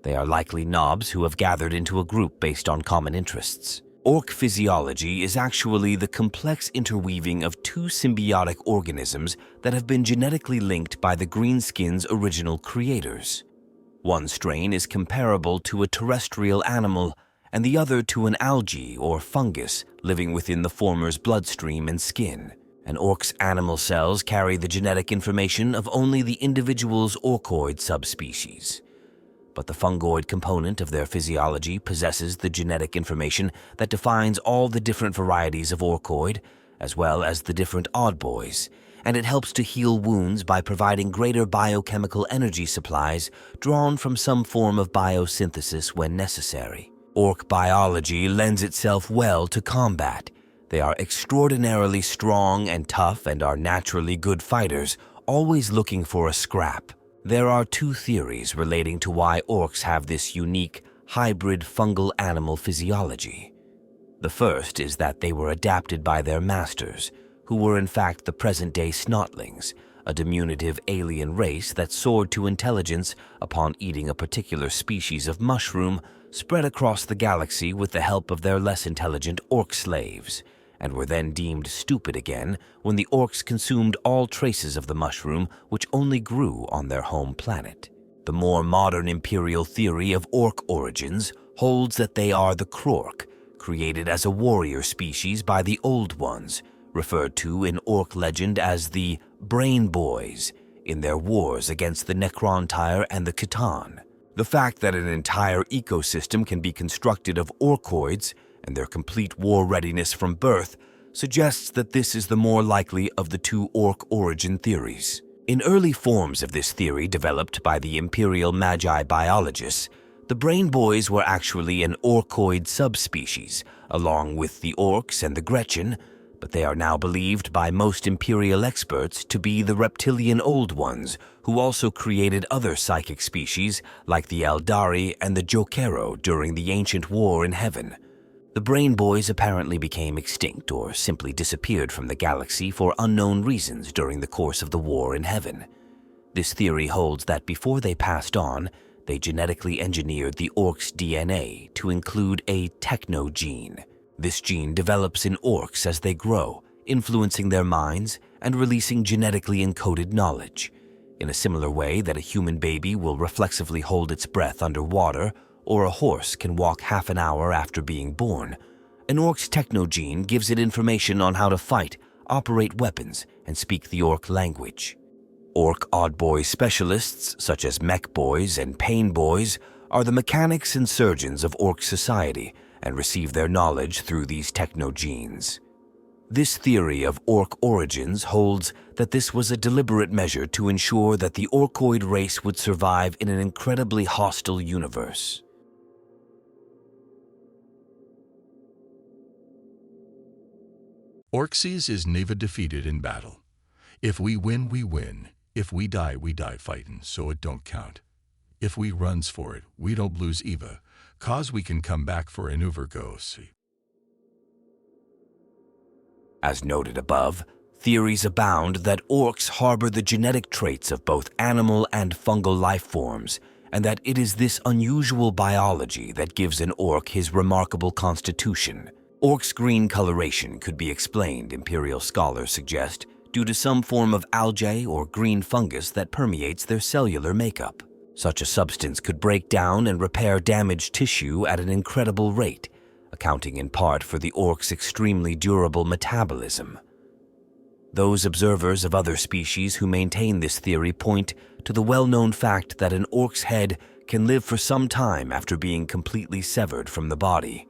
They are likely knobs who have gathered into a group based on common interests. Ork physiology is actually the complex interweaving of two symbiotic organisms that have been genetically linked by the greenskin's original creators. One strain is comparable to a terrestrial animal, and the other to an algae or fungus living within the former's bloodstream and skin. An ork's animal cells carry the genetic information of only the individual's Orkoid subspecies. But the fungoid component of their physiology possesses the genetic information that defines all the different varieties of Orkoid, as well as the different Oddboyz, and it helps to heal wounds by providing greater biochemical energy supplies drawn from some form of biosynthesis when necessary. Ork biology lends itself well to combat. They are extraordinarily strong and tough and are naturally good fighters, always looking for a scrap. There are two theories relating to why orks have this unique, hybrid fungal animal physiology. The first is that they were adapted by their masters, who were in fact the present-day Snotlings, a diminutive alien race that soared to intelligence upon eating a particular species of mushroom spread across the galaxy with the help of their less intelligent ork slaves, and were then deemed stupid again when the orks consumed all traces of the mushroom which only grew on their home planet. The more modern imperial theory of ork origins holds that they are the Krork, created as a warrior species by the Old Ones, referred to in ork legend as the Brain Boys, in their wars against the Necrontyre and the Khitan. The fact that an entire ecosystem can be constructed of orkoids and their complete war readiness from birth suggests that this is the more likely of the two ork origin theories. In early forms of this theory developed by the Imperial Magi biologists, the Brain Boys were actually an Orkoid subspecies, along with the Orks and the Gretchin, but they are now believed by most Imperial experts to be the reptilian Old Ones, who also created other psychic species like the Eldari and the Jokero during the ancient war in heaven. The Brain Boys apparently became extinct or simply disappeared from the galaxy for unknown reasons during the course of the war in heaven. This theory holds that before they passed on, they genetically engineered the ork's DNA to include a technogene. This gene develops in orks as they grow, influencing their minds and releasing genetically encoded knowledge. In a similar way that a human baby will reflexively hold its breath underwater, or a horse can walk half an hour after being born, an ork's technogene gives it information on how to fight, operate weapons, and speak the ork language. Ork Oddboyz specialists, such as mech boys and pain boys, are the mechanics and surgeons of ork society and receive their knowledge through these technogenes. This theory of ork origins holds that this was a deliberate measure to ensure that the orkoid race would survive in an incredibly hostile universe. Orkses is never defeated in battle. If we win, we win. If we die fightin', so it don't count. If we runs for it, we don't lose Eva, 'cause we can come back for an overgo. As noted above, Theories abound that orks harbor the genetic traits of both animal and fungal life forms, and that it is this unusual biology that gives an ork his remarkable constitution. Orks' green coloration could be explained, Imperial scholars suggest, due to some form of algae or green fungus that permeates their cellular makeup. Such a substance could break down and repair damaged tissue at an incredible rate, accounting in part for the ork's extremely durable metabolism. Those observers of other species who maintain this theory point to the well-known fact that an ork's head can live for some time after being completely severed from the body.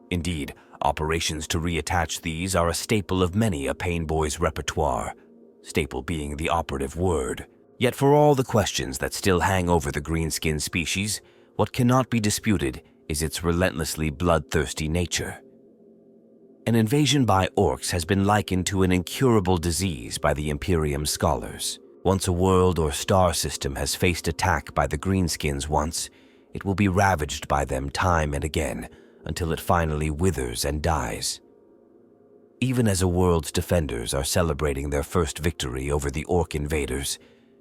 Indeed, operations to reattach these are a staple of many a pain boy's repertoire, staple being the operative word. Yet for all the questions that still hang over the greenskin species, what cannot be disputed is its relentlessly bloodthirsty nature. An invasion by orks has been likened to an incurable disease by the Imperium scholars. Once a world or star system has faced attack by the greenskins once, it will be ravaged by them time and again until it finally withers and dies. Even as a world's defenders are celebrating their first victory over the ork invaders,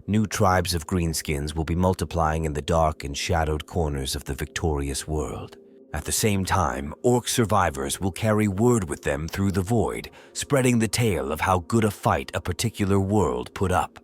new tribes of greenskins will be multiplying in the dark and shadowed corners of the victorious world. At the same time, ork survivors will carry word with them through the void, spreading the tale of how good a fight a particular world put up.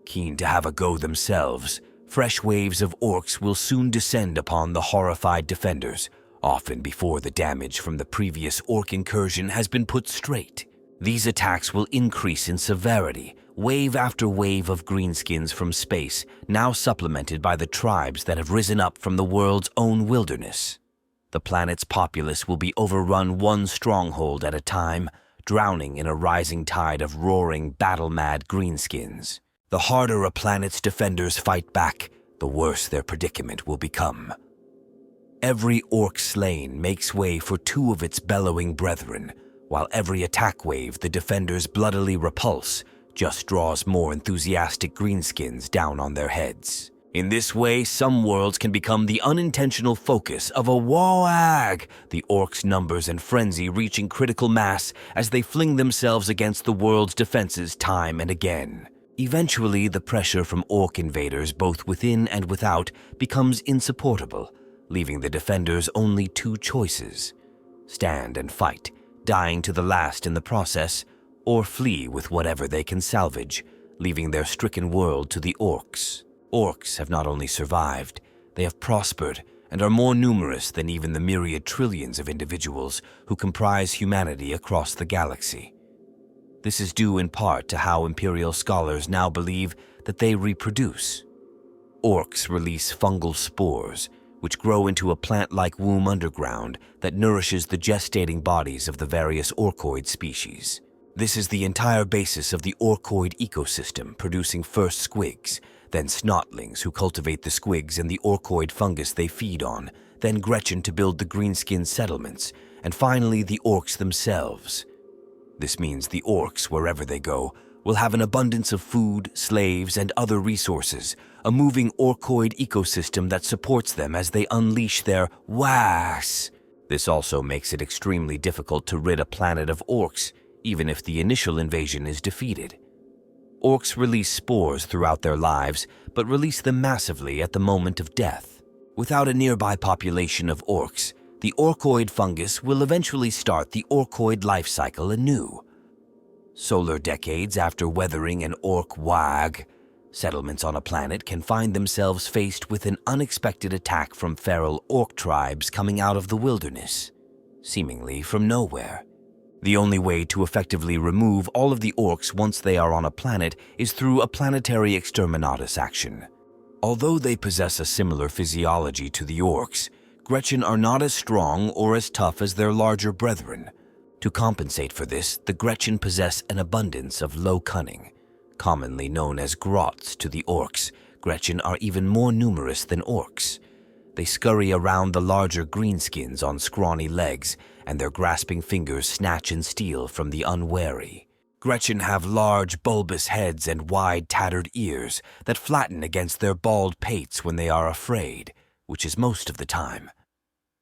Keen to have a go themselves, fresh waves of orks will soon descend upon the horrified defenders, often before the damage from the previous ork incursion has been put straight. These attacks will increase in severity, wave after wave of greenskins from space, now supplemented by the tribes that have risen up from the world's own wilderness. The planet's populace will be overrun one stronghold at a time, drowning in a rising tide of roaring, battle-mad greenskins. The harder a planet's defenders fight back, the worse their predicament will become. Every ork slain makes way for two of its bellowing brethren, while every attack wave the defenders bloodily repulse just draws more enthusiastic greenskins down on their heads. In this way, some worlds can become the unintentional focus of a WAAAGH, the orks' numbers and frenzy reaching critical mass as they fling themselves against the world's defenses time and again. Eventually, the pressure from ork invaders both within and without becomes insupportable, leaving the defenders only two choices: stand and fight, dying to the last in the process, or flee with whatever they can salvage, leaving their stricken world to the orks. Orks have not only survived, they have prospered and are more numerous than even the myriad trillions of individuals who comprise humanity across the galaxy. This is due in part to how Imperial scholars now believe that they reproduce. Orks release fungal spores, which grow into a plant-like womb underground that nourishes the gestating bodies of the various Orkoid species. This is the entire basis of the Orkoid ecosystem, producing first Squigs, then Snotlings who cultivate the Squigs and the Orkoid fungus they feed on, then Gretchin to build the greenskin settlements, and finally the orks themselves. This means the orks, wherever they go, will have an abundance of food, slaves, and other resources, a moving Orkoid ecosystem that supports them as they unleash their WAAAGHs. This also makes it extremely difficult to rid a planet of orks, even if the initial invasion is defeated. Orks release spores throughout their lives, but release them massively at the moment of death. Without a nearby population of orks, the Orkoid fungus will eventually start the Orkoid life cycle anew. Solar decades after weathering an Ork WAAAGH, settlements on a planet can find themselves faced with an unexpected attack from feral ork tribes coming out of the wilderness, seemingly from nowhere. The only way to effectively remove all of the orks once they are on a planet is through a planetary exterminatus action. Although they possess a similar physiology to the orks, Gretchin are not as strong or as tough as their larger brethren. To compensate for this, the Gretchin possess an abundance of low cunning. Commonly known as grots to the orks, Gretchin are even more numerous than orks. They scurry around the larger greenskins on scrawny legs, and their grasping fingers snatch and steal from the unwary. Gretchin have large, bulbous heads and wide, tattered ears that flatten against their bald pates when they are afraid, which is most of the time.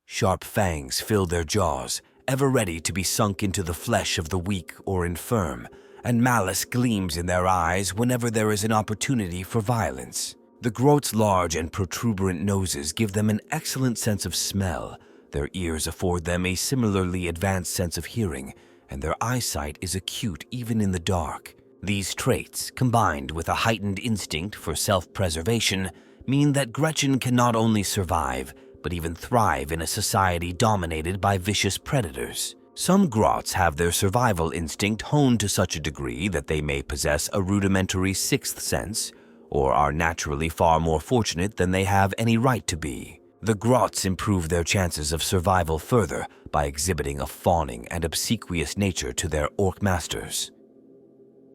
Sharp fangs fill their jaws, ever ready to be sunk into the flesh of the weak or infirm, and malice gleams in their eyes whenever there is an opportunity for violence. The Grots' large and protuberant noses give them an excellent sense of smell, their ears afford them a similarly advanced sense of hearing, and their eyesight is acute even in the dark. These traits, combined with a heightened instinct for self-preservation, mean that Gretchin can not only survive, but even thrive in a society dominated by vicious predators. Some Grots have their survival instinct honed to such a degree that they may possess a rudimentary sixth sense, or are naturally far more fortunate than they have any right to be. The Grots improve their chances of survival further by exhibiting a fawning and obsequious nature to their Ork masters.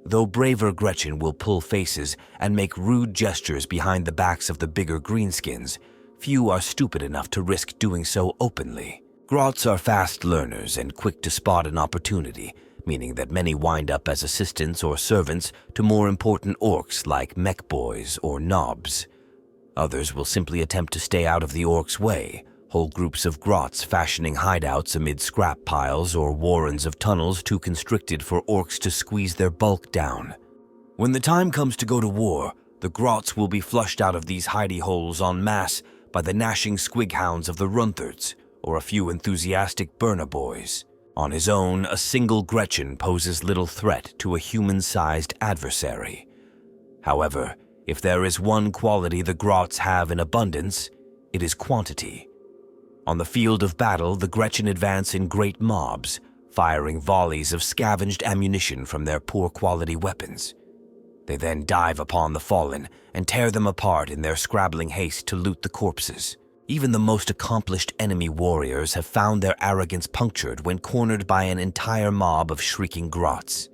Though braver Gretchin will pull faces and make rude gestures behind the backs of the bigger greenskins, few are stupid enough to risk doing so openly. Grots are fast learners and quick to spot an opportunity, meaning that many wind up as assistants or servants to more important orcs like mech boys or knobs. Others will simply attempt to stay out of the orcs' way, whole groups of Grots fashioning hideouts amid scrap piles or warrens of tunnels too constricted for orcs to squeeze their bulk down. When the time comes to go to war, the Grots will be flushed out of these hidey holes en masse by the gnashing squig hounds of the Runthards or a few enthusiastic burner boys. On his own, a single Gretchin poses little threat to a human-sized adversary. However, if there is one quality the Grots have in abundance, it is quantity. On the field of battle, the Gretchin advance in great mobs, firing volleys of scavenged ammunition from their poor-quality weapons. They then dive upon the fallen and tear them apart in their scrabbling haste to loot the corpses. Even the most accomplished enemy warriors have found their arrogance punctured when cornered by an entire mob of shrieking Grots.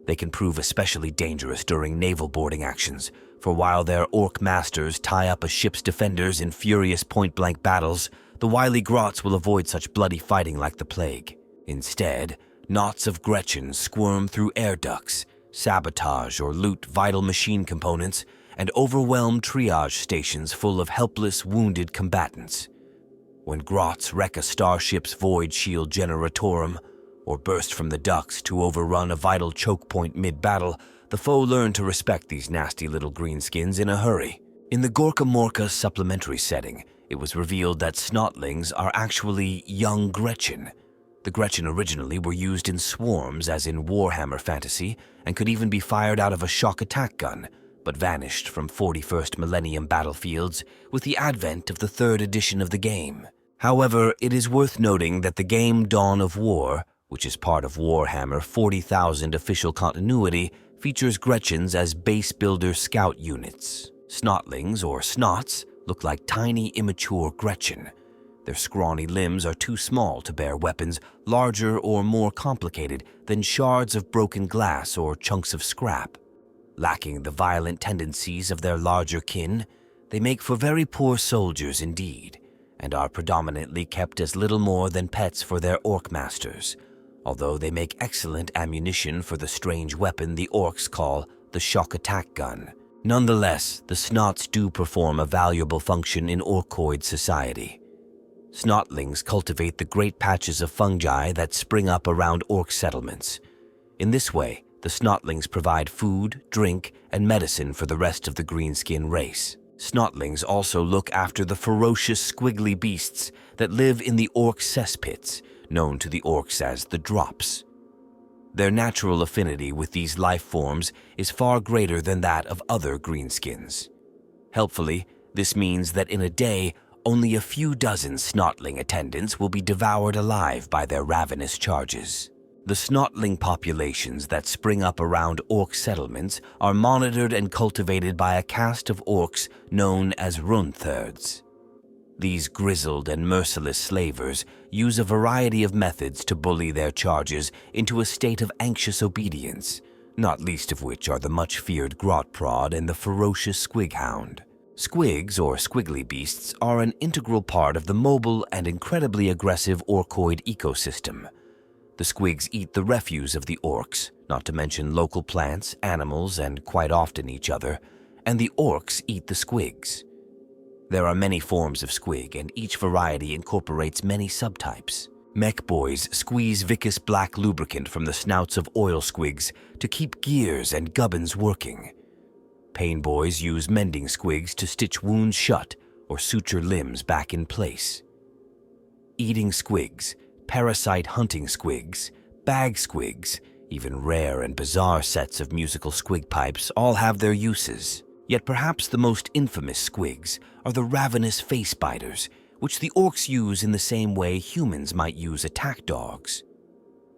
They can prove especially dangerous during naval boarding actions, for while their Ork masters tie up a ship's defenders in furious point-blank battles, the wily Grots will avoid such bloody fighting like the plague. Instead, knots of Gretchin squirm through air ducts, sabotage or loot vital machine components, and overwhelm triage stations full of helpless, wounded combatants. When Grots wreck a starship's void shield generatorum, or burst from the ducts to overrun a vital choke point mid-battle, the foe learn to respect these nasty little greenskins in a hurry. In the Gorka Morka supplementary setting, it was revealed that Snotlings are actually young Gretchin. The Gretchin originally were used in swarms as in Warhammer fantasy and could even be fired out of a shock attack gun, but vanished from 41st Millennium battlefields with the advent of the 3rd edition of the game. However, it is worth noting that the game Dawn of War, which is part of Warhammer 40,000 official continuity, features Gretchins as base builder scout units. Snotlings, or Snots, look like tiny, immature Gretchin. Their scrawny limbs are too small to bear weapons larger or more complicated than shards of broken glass or chunks of scrap. Lacking the violent tendencies of their larger kin, they make for very poor soldiers indeed, and are predominantly kept as little more than pets for their Ork masters, although they make excellent ammunition for the strange weapon the Orks call the shock attack gun. Nonetheless, the Snots do perform a valuable function in Orkoid society. Snotlings cultivate the great patches of fungi that spring up around Ork settlements. In this way, the Snotlings provide food, drink, and medicine for the rest of the greenskin race. Snotlings also look after the ferocious squiggly beasts that live in the Ork cesspits, known to the Orks as the Drops. Their natural affinity with these life forms is far greater than that of other greenskins. Helpfully, this means that in a day, only a few dozen Snotling attendants will be devoured alive by their ravenous charges. The Snotling populations that spring up around Ork settlements are monitored and cultivated by a caste of Orks known as Runthards. These grizzled and merciless slavers use a variety of methods to bully their charges into a state of anxious obedience, not least of which are the much-feared Grotprod and the ferocious Squighound. Squigs, or squiggly beasts, are an integral part of the mobile and incredibly aggressive Orkoid ecosystem. The Squigs eat the refuse of the Orks, not to mention local plants, animals, and quite often each other, and the Orks eat the Squigs. There are many forms of squig, and each variety incorporates many subtypes. Mech boys squeeze viscous black lubricant from the snouts of oil squigs to keep gears and gubbins working. Pain boys use mending squigs to stitch wounds shut or suture limbs back in place. Eating squigs, parasite hunting squigs, bag squigs, even rare and bizarre sets of musical squig pipes all have their uses. Yet perhaps the most infamous squigs are the ravenous face biters, which the orcs use in the same way humans might use attack dogs.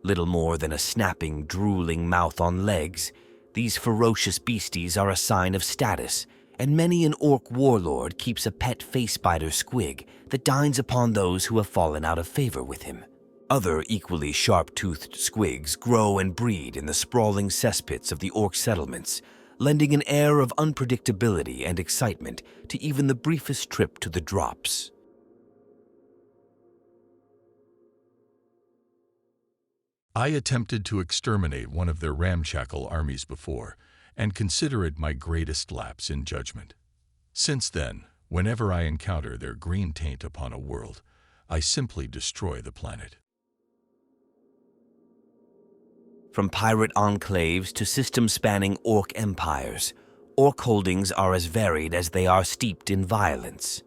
Little more than a snapping, drooling mouth on legs, these ferocious beasties are a sign of status, and many an orc warlord keeps a pet face biter squig that dines upon those who have fallen out of favor with him. Other equally sharp-toothed squigs grow and breed in the sprawling cesspits of the orc settlements, lending an air of unpredictability and excitement to even the briefest trip to the drops. I attempted to exterminate one of their ramshackle armies before, and consider it my greatest lapse in judgment. Since then, whenever I encounter their green taint upon a world, I simply destroy the planet. From pirate enclaves to system-spanning orc empires, orc holdings are as varied as they are steeped in violence.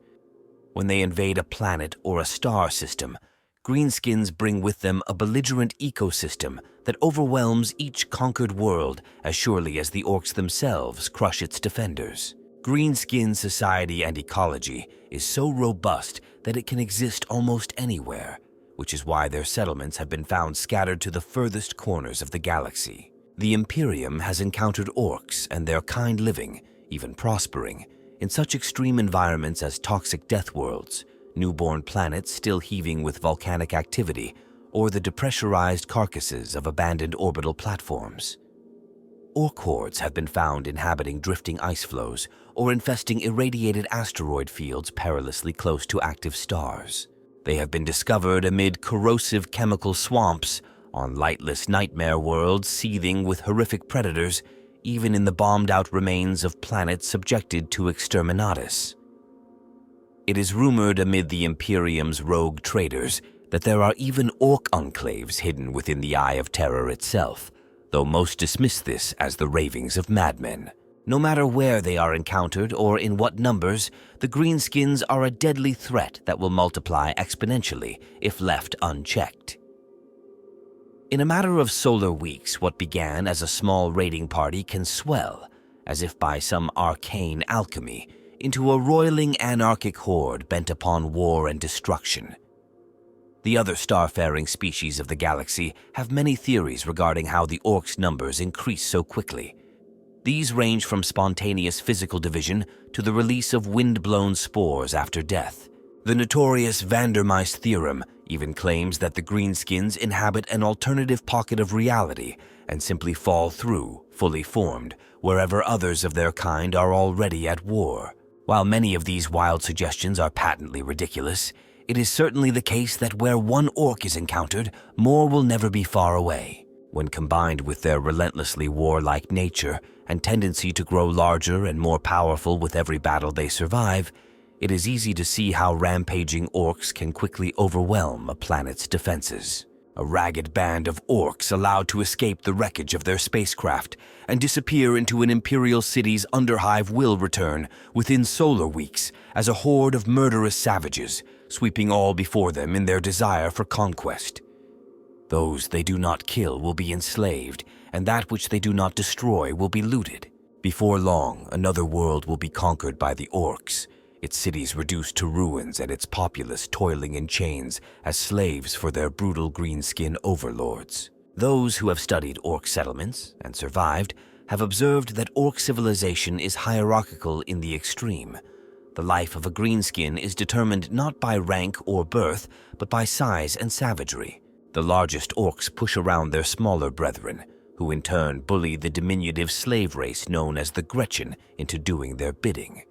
When they invade a planet or a star system, greenskins bring with them a belligerent ecosystem that overwhelms each conquered world as surely as the orcs themselves crush its defenders. Greenskin society and ecology is so robust that it can exist almost anywhere, which is why their settlements have been found scattered to the furthest corners of the galaxy. The Imperium has encountered orcs and their kind living, even prospering, in such extreme environments as toxic death worlds, newborn planets still heaving with volcanic activity, or the depressurized carcasses of abandoned orbital platforms. Orc hordes have been found inhabiting drifting ice flows or infesting irradiated asteroid fields perilously close to active stars. They have been discovered amid corrosive chemical swamps, on lightless nightmare worlds seething with horrific predators, even in the bombed-out remains of planets subjected to exterminatus. It is rumored amid the Imperium's rogue traders that there are even orc enclaves hidden within the Eye of Terror itself, though most dismiss this as the ravings of madmen. No matter where they are encountered or in what numbers, the greenskins are a deadly threat that will multiply exponentially if left unchecked. In a matter of solar weeks, what began as a small raiding party can swell, as if by some arcane alchemy, into a roiling anarchic horde bent upon war and destruction. The other starfaring species of the galaxy have many theories regarding how the orcs' numbers increase so quickly. These range from spontaneous physical division to the release of wind-blown spores after death. The notorious Vandermeist theorem even claims that the greenskins inhabit an alternative pocket of reality and simply fall through, fully formed, wherever others of their kind are already at war. While many of these wild suggestions are patently ridiculous, it is certainly the case that where one orc is encountered, more will never be far away. When combined with their relentlessly warlike nature and tendency to grow larger and more powerful with every battle they survive, it is easy to see how rampaging orcs can quickly overwhelm a planet's defenses. A ragged band of orcs allowed to escape the wreckage of their spacecraft and disappear into an imperial city's underhive will return within solar weeks as a horde of murderous savages, sweeping all before them in their desire for conquest. Those they do not kill will be enslaved, and that which they do not destroy will be looted. Before long, another world will be conquered by the orcs, its cities reduced to ruins and its populace toiling in chains as slaves for their brutal greenskin overlords. Those who have studied orc settlements and survived have observed that orc civilization is hierarchical in the extreme. The life of a greenskin is determined not by rank or birth, but by size and savagery. The largest orcs push around their smaller brethren, who in turn bully the diminutive slave race known as the Gretchin into doing their bidding.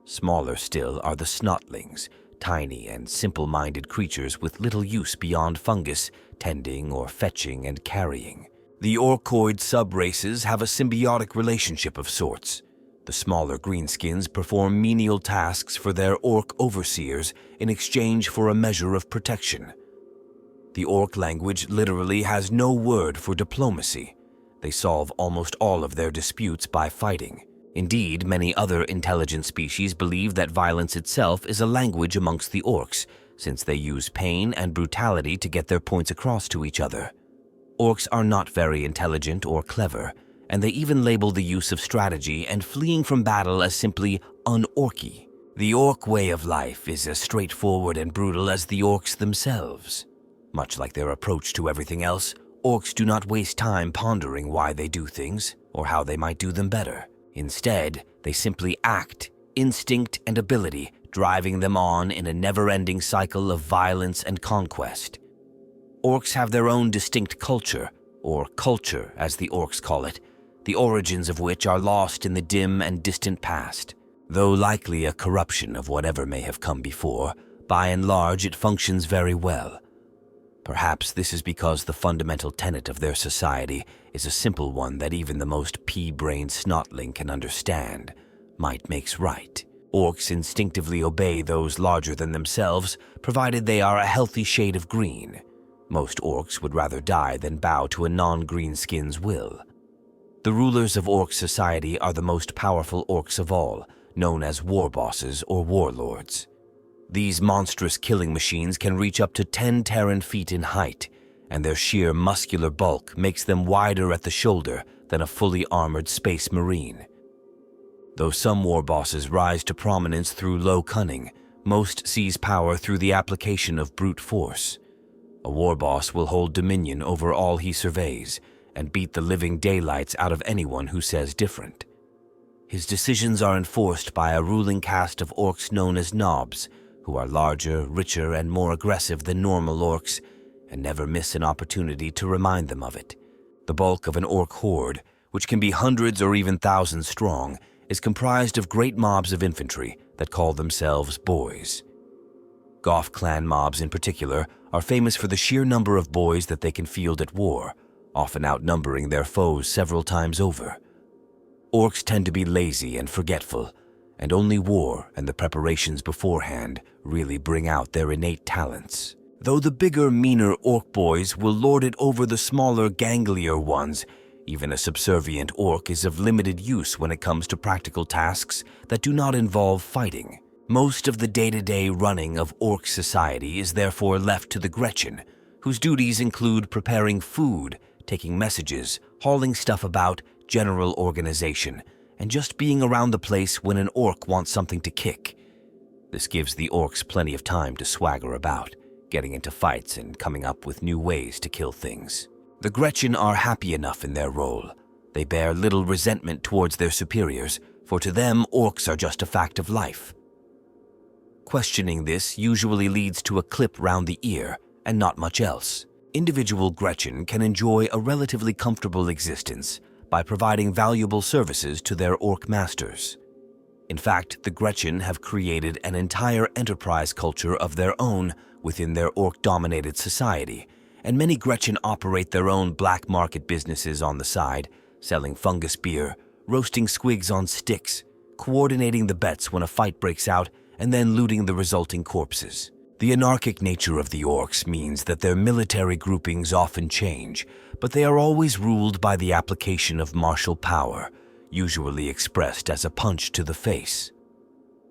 Smaller still are the Snotlings, tiny and simple-minded creatures with little use beyond fungus, tending or fetching and carrying. The Orkoid subraces have a symbiotic relationship of sorts. The smaller greenskins perform menial tasks for their orc overseers in exchange for a measure of protection. The Ork language literally has no word for diplomacy. They solve almost all of their disputes by fighting. Indeed, many other intelligent species believe that violence itself is a language amongst the Orks, since they use pain and brutality to get their points across to each other. Orks are not very intelligent or clever, and they even label the use of strategy and fleeing from battle as simply un-Orky. The Ork way of life is as straightforward and brutal as the Orks themselves. Much like their approach to everything else, Orks do not waste time pondering why they do things or how they might do them better. Instead, they simply act, instinct and ability driving them on in a never-ending cycle of violence and conquest. Orks have their own distinct culture, or culture as the Orks call it, the origins of which are lost in the dim and distant past. Though likely a corruption of whatever may have come before, by and large it functions very well. Perhaps this is because the fundamental tenet of their society is a simple one that even the most pea-brained snotling can understand. Might makes right. Orks instinctively obey those larger than themselves, provided they are a healthy shade of green. Most Orks would rather die than bow to a non-greenskin's will. The rulers of Ork society are the most powerful Orks of all, known as war bosses or warlords. These monstrous killing machines can reach up to 10 Terran feet in height, and their sheer muscular bulk makes them wider at the shoulder than a fully armored space marine. Though some war bosses rise to prominence through low cunning, most seize power through the application of brute force. A war boss will hold dominion over all he surveys and beat the living daylights out of anyone who says different. His decisions are enforced by a ruling caste of Orks known as Knobs, who are larger, richer, and more aggressive than normal Orks, and never miss an opportunity to remind them of it. The bulk of an Ork horde, which can be hundreds or even thousands strong, is comprised of great mobs of infantry that call themselves boys. Goff clan mobs in particular are famous for the sheer number of boys that they can field at war, often outnumbering their foes several times over. Orks tend to be lazy and forgetful, and only war and the preparations beforehand really bring out their innate talents. Though the bigger, meaner Ork boys will lord it over the smaller, ganglier ones, even a subservient Ork is of limited use when it comes to practical tasks that do not involve fighting. Most of the day-to-day running of Ork society is therefore left to the Gretchin, whose duties include preparing food, taking messages, hauling stuff about, general organization, and just being around the place when an Ork wants something to kick. This gives the Orks plenty of time to swagger about, getting into fights and coming up with new ways to kill things. The Gretchin are happy enough in their role. They bear little resentment towards their superiors, for to them Orks are just a fact of life. Questioning this usually leads to a clip round the ear, and not much else. Individual Gretchin can enjoy a relatively comfortable existence by providing valuable services to their Ork masters. In fact, the Gretchin have created an entire enterprise culture of their own within their Ork-dominated society, and many Gretchin operate their own black market businesses on the side, selling fungus beer, roasting squigs on sticks, coordinating the bets when a fight breaks out, and then looting the resulting corpses. The anarchic nature of the Orks means that their military groupings often change, but they are always ruled by the application of martial power, usually expressed as a punch to the face.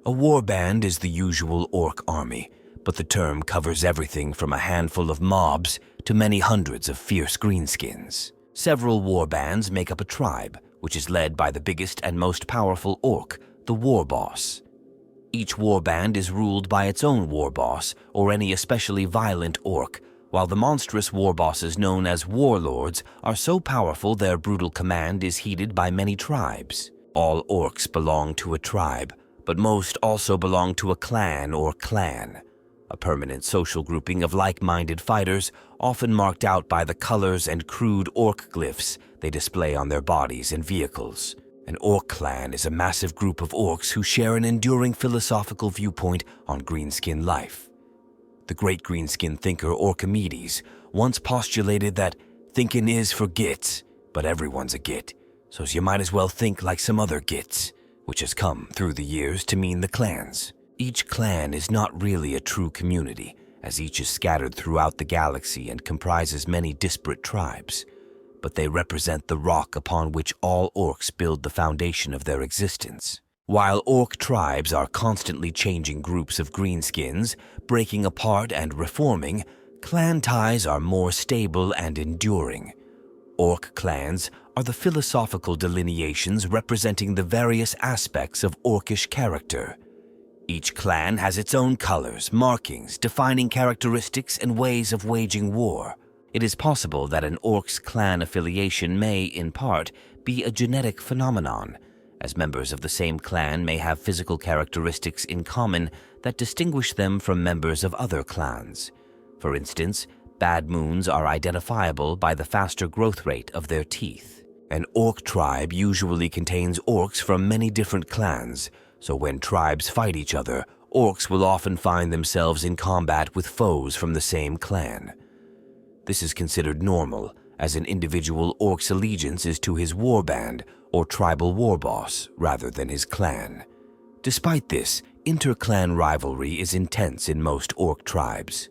A warband is the usual Ork army, but the term covers everything from a handful of mobs to many hundreds of fierce greenskins. Several warbands make up a tribe, which is led by the biggest and most powerful Ork, the war boss. Each warband is ruled by its own war boss or any especially violent Ork, while the monstrous war bosses known as warlords are so powerful their brutal command is heeded by many tribes. All Orks belong to a tribe, but most also belong to a clan or clan, a permanent social grouping of like-minded fighters, often marked out by the colors and crude Ork glyphs they display on their bodies and vehicles. An Ork clan is a massive group of Orks who share an enduring philosophical viewpoint on greenskin life. The great greenskin thinker Orkimedes once postulated that thinking is for gits, but everyone's a git, so you might as well think like some other gits, which has come through the years to mean the clans. Each clan is not really a true community, as each is scattered throughout the galaxy and comprises many disparate tribes, but they represent the rock upon which all orcs build the foundation of their existence. While orc tribes are constantly changing groups of greenskins, breaking apart and reforming, clan ties are more stable and enduring. Ork clans are the philosophical delineations representing the various aspects of orcish character. Each clan has its own colors, markings, defining characteristics, and ways of waging war. It is possible that an orc's clan affiliation may, in part, be a genetic phenomenon, as members of the same clan may have physical characteristics in common that distinguish them from members of other clans. For instance, bad moons are identifiable by the faster growth rate of their teeth. An orc tribe usually contains orcs from many different clans, so when tribes fight each other, orcs will often find themselves in combat with foes from the same clan. This is considered normal, as an individual orc's allegiance is to his warband or tribal warboss rather than his clan. Despite this, inter-clan rivalry is intense in most orc tribes.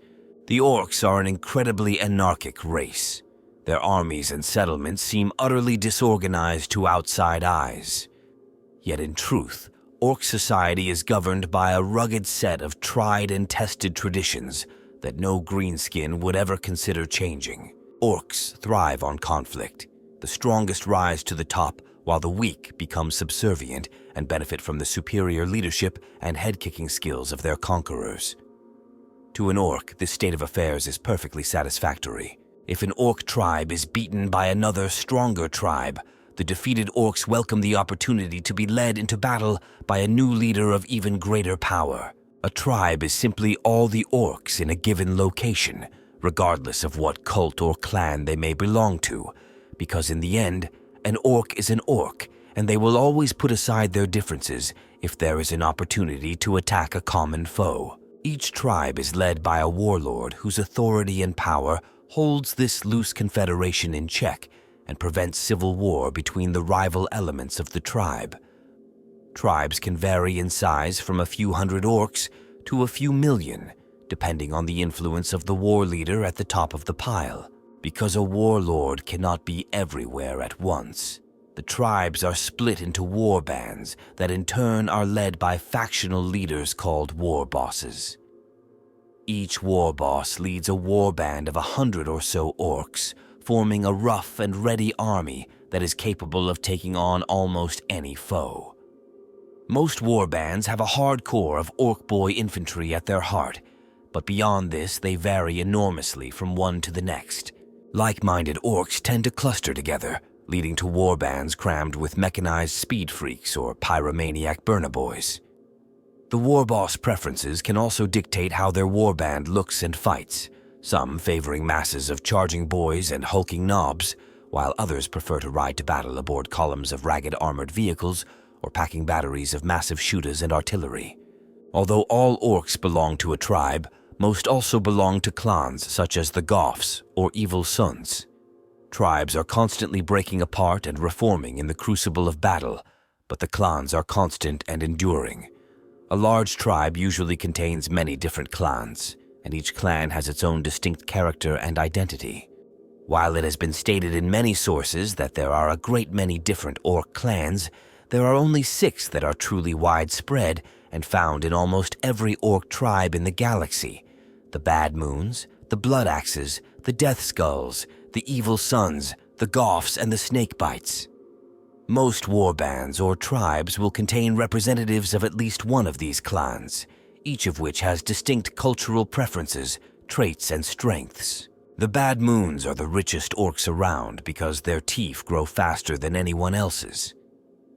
The orcs are an incredibly anarchic race. Their armies and settlements seem utterly disorganized to outside eyes. Yet in truth, orc society is governed by a rugged set of tried and tested traditions that no greenskin would ever consider changing. Orcs thrive on conflict. The strongest rise to the top, while the weak become subservient and benefit from the superior leadership and head-kicking skills of their conquerors. To an orc, this state of affairs is perfectly satisfactory. If an orc tribe is beaten by another, stronger tribe, the defeated orcs welcome the opportunity to be led into battle by a new leader of even greater power. A tribe is simply all the orcs in a given location, regardless of what cult or clan they may belong to, because in the end, an orc is an orc, and they will always put aside their differences if there is an opportunity to attack a common foe. Each tribe is led by a warlord whose authority and power holds this loose confederation in check and prevents civil war between the rival elements of the tribe. Tribes can vary in size from a few hundred orcs to a few million, depending on the influence of the war leader at the top of the pile. Because a warlord cannot be everywhere at once, the tribes are split into warbands that in turn are led by factional leaders called warbosses. Each warboss leads a warband of 100 or so orcs, forming a rough and ready army that is capable of taking on almost any foe. Most warbands have a hard core of orc boy infantry at their heart, but beyond this they vary enormously from one to the next. Like-minded orcs tend to cluster together, leading to warbands crammed with mechanized speed freaks or pyromaniac burner boys. The warboss preferences can also dictate how their warband looks and fights, some favoring masses of charging boys and hulking knobs, while others prefer to ride to battle aboard columns of ragged armored vehicles or packing batteries of massive shooters and artillery. Although all orcs belong to a tribe, most also belong to clans such as the Goffs or evil Sunz. Tribes are constantly breaking apart and reforming in the crucible of battle, but the clans are constant and enduring. A large tribe usually contains many different clans, and each clan has its own distinct character and identity. While it has been stated in many sources that there are a great many different orc clans, there are only 6 that are truly widespread and found in almost every orc tribe in the galaxy: the Bad Moons, the Blood Axes, the Deathskulls, the Evil Sunz, the Goffs, and the Snakebites. Most warbands or tribes will contain representatives of at least one of these clans, each of which has distinct cultural preferences, traits, and strengths. The Bad Moons are the richest orcs around because their teeth grow faster than anyone else's.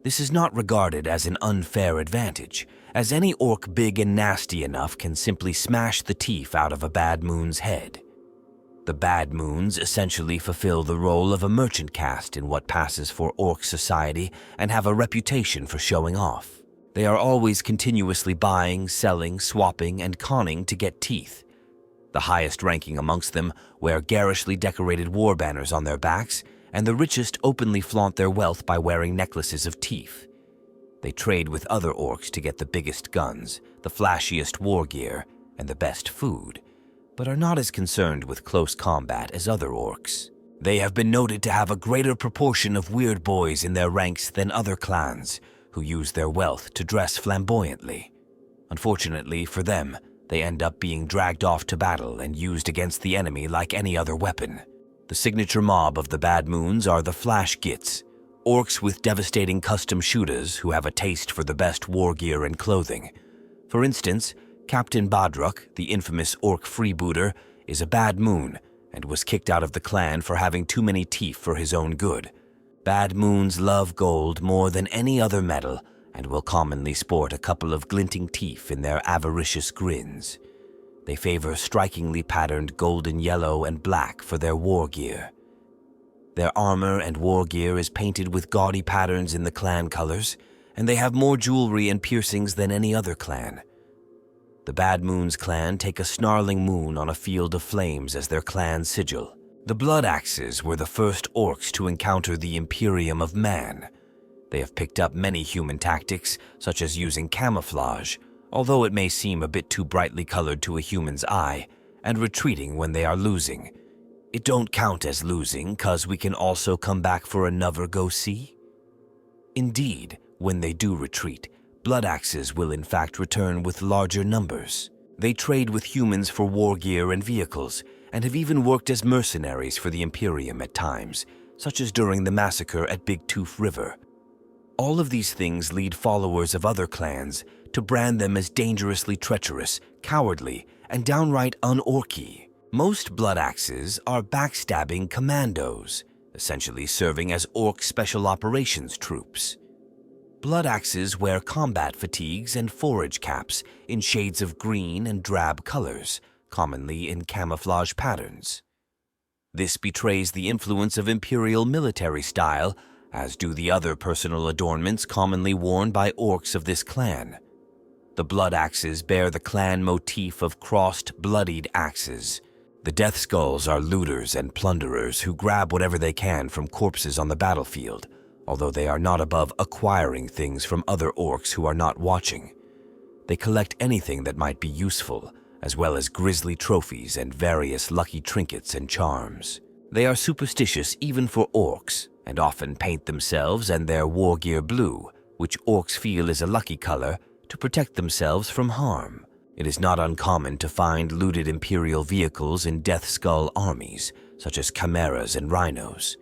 This is not regarded as an unfair advantage, as any orc big and nasty enough can simply smash the teeth out of a Bad Moon's head. The Bad Moons essentially fulfill the role of a merchant caste in what passes for orc society and have a reputation for showing off. They are always continuously buying, selling, swapping, and conning to get teeth. The highest ranking amongst them wear garishly decorated war banners on their backs, and the richest openly flaunt their wealth by wearing necklaces of teeth. They trade with other orcs to get the biggest guns, the flashiest war gear, and the best food. but are not as concerned with close combat as other orcs. They have been noted to have a greater proportion of weird boys in their ranks than other clans, who use their wealth to dress flamboyantly. Unfortunately for them, they end up being dragged off to battle and used against the enemy like any other weapon. The signature mob of the Bad Moons are the Flash Gits, orcs with devastating custom shooters who have a taste for the best war gear and clothing. For instance, Captain Badruk, the infamous Ork Freebooter, is a Bad Moon and was kicked out of the clan for having too many teeth for his own good. Bad Moons love gold more than any other metal and will commonly sport a couple of glinting teeth in their avaricious grins. They favor strikingly patterned golden yellow and black for their war gear. Their armor and war gear is painted with gaudy patterns in the clan colors, and they have more jewelry and piercings than any other clan. The Bad Moons clan take a snarling moon on a field of flames as their clan sigil. The Blood Axes were the first orcs to encounter the Imperium of Man. They have picked up many human tactics, such as using camouflage, although it may seem a bit too brightly colored to a human's eye, and retreating when they are losing. It don't count as losing, 'cause we can also come back for another go-see. Indeed, when they do retreat, Blood Axes will in fact return with larger numbers. They trade with humans for war gear and vehicles, and have even worked as mercenaries for the Imperium at times, such as during the massacre at Big Tooth River. All of these things lead followers of other clans to brand them as dangerously treacherous, cowardly, and downright un-orky. Most Blood Axes are backstabbing commandos, essentially serving as Ork Special Operations troops. Blood Axes wear combat fatigues and forage caps in shades of green and drab colors, commonly in camouflage patterns. This betrays the influence of Imperial military style, as do the other personal adornments commonly worn by orcs of this clan. The Blood Axes bear the clan motif of crossed, bloodied axes. The Deathskulls are looters and plunderers who grab whatever they can from corpses on the battlefield, although they are not above acquiring things from other orcs who are not watching. They collect anything that might be useful, as well as grisly trophies and various lucky trinkets and charms. They are superstitious even for orcs, and often paint themselves and their war gear blue, which orcs feel is a lucky color, to protect themselves from harm. It is not uncommon to find looted Imperial vehicles in Deathskull armies, such as chimeras and rhinos.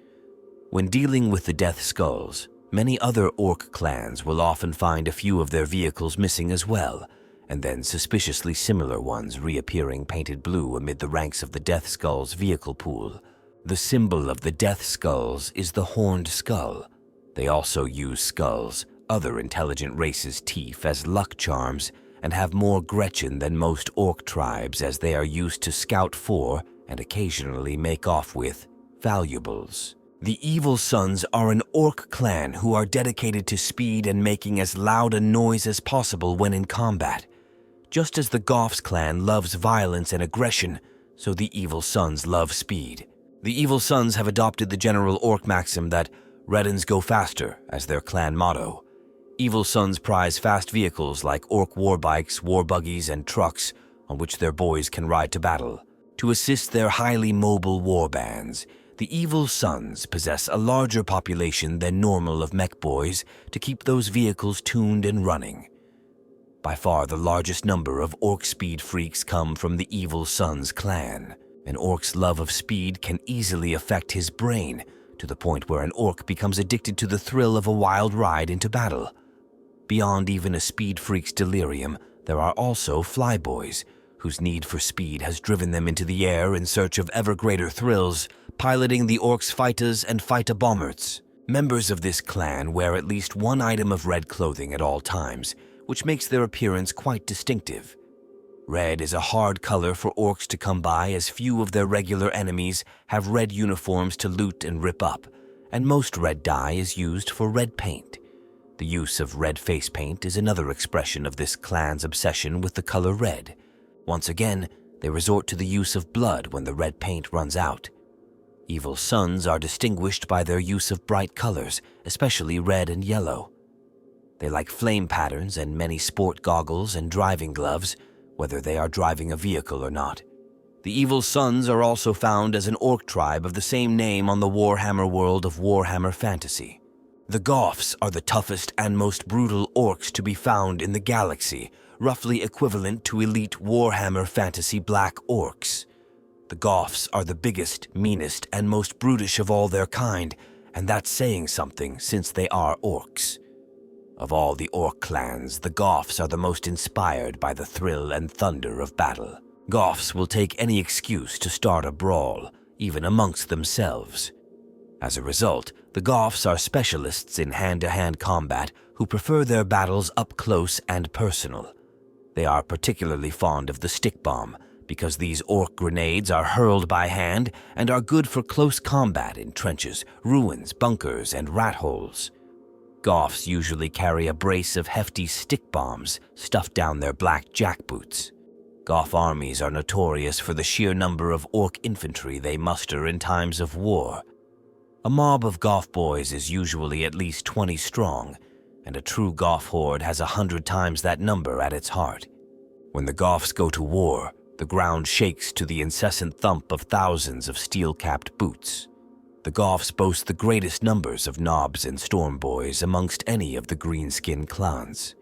When dealing with the Deathskulls, many other orc clans will often find a few of their vehicles missing as well, and then suspiciously similar ones reappearing painted blue amid the ranks of the Deathskulls vehicle pool. The symbol of the Deathskulls is the horned skull. They also use skulls, other intelligent races' teeth, as luck charms, and have more Gretchin than most orc tribes, as they are used to scout for, and occasionally make off with, valuables. The Evil Sunz are an orc clan who are dedicated to speed and making as loud a noise as possible when in combat. Just as the Goffs clan loves violence and aggression, so the Evil Sunz love speed. The Evil Sunz have adopted the general orc maxim that Reddens go faster as their clan motto. Evil Sunz prize fast vehicles like orc war bikes, war buggies, and trucks on which their boys can ride to battle. To assist their highly mobile warbands, the Evil Sunz possess a larger population than normal of mech boys to keep those vehicles tuned and running. By far the largest number of orc speed freaks come from the Evil Sunz clan. An orc's love of speed can easily affect his brain, to the point where an orc becomes addicted to the thrill of a wild ride into battle. Beyond even a speed freak's delirium, there are also flyboys, whose need for speed has driven them into the air in search of ever greater thrills, piloting the orcs' fighters and fighter-bombers. Members of this clan wear at least one item of red clothing at all times, which makes their appearance quite distinctive. Red is a hard color for orcs to come by, as few of their regular enemies have red uniforms to loot and rip up, and most red dye is used for red paint. The use of red face paint is another expression of this clan's obsession with the color red. Once again, they resort to the use of blood when the red paint runs out. Evil Sunz are distinguished by their use of bright colors, especially red and yellow. They like flame patterns and many sport goggles and driving gloves, whether they are driving a vehicle or not. The evil Sunz are also found as an orc tribe of the same name on the Warhammer world of Warhammer Fantasy. The Goffs are the toughest and most brutal orcs to be found in the galaxy, roughly equivalent to elite Warhammer Fantasy Black Orcs. The Goffs are the biggest, meanest, and most brutish of all their kind, and that's saying something since they are orcs. Of all the orc clans, the Goffs are the most inspired by the thrill and thunder of battle. Goffs will take any excuse to start a brawl, even amongst themselves. As a result, the Goffs are specialists in hand-to-hand combat who prefer their battles up close and personal. They are particularly fond of the stick bomb, because these orc grenades are hurled by hand and are good for close combat in trenches, ruins, bunkers, and rat holes. Goffs usually carry a brace of hefty stick bombs stuffed down their black jackboots. Goff armies are notorious for the sheer number of orc infantry they muster in times of war. A mob of Goff boys is usually at least 20 strong, and a true Goff horde has 100 times that number at its heart. When the Goffs go to war, the ground shakes to the incessant thump of thousands of steel-capped boots. The Goffs boast the greatest numbers of Nobs and Storm Boys amongst any of the greenskin clans.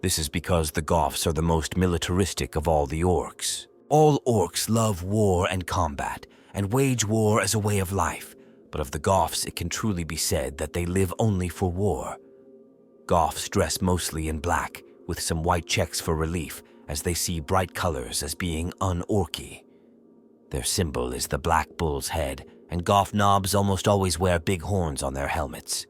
This is because the Goffs are the most militaristic of all the orcs. All orcs love war and combat, and wage war as a way of life, but of the Goffs it can truly be said that they live only for war. Goffs dress mostly in black, with some white checks for relief, as they see bright colors as being un-orky. Their symbol is the black bull's head, and Goff Nobs almost always wear big horns on their helmets.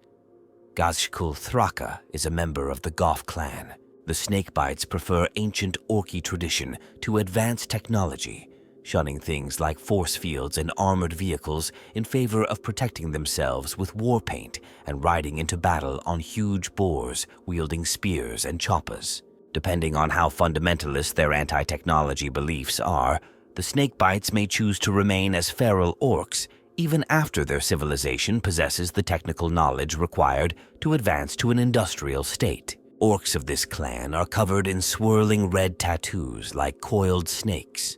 Gazshkul Thraka is a member of the Goff clan. The Snakebites prefer ancient orky tradition to advanced technology, shunning things like force fields and armored vehicles in favor of protecting themselves with war paint and riding into battle on huge boars wielding spears and choppas. Depending on how fundamentalist their anti-technology beliefs are, the Snakebites may choose to remain as feral orcs even after their civilization possesses the technical knowledge required to advance to an industrial state. Orcs of this clan are covered in swirling red tattoos like coiled snakes.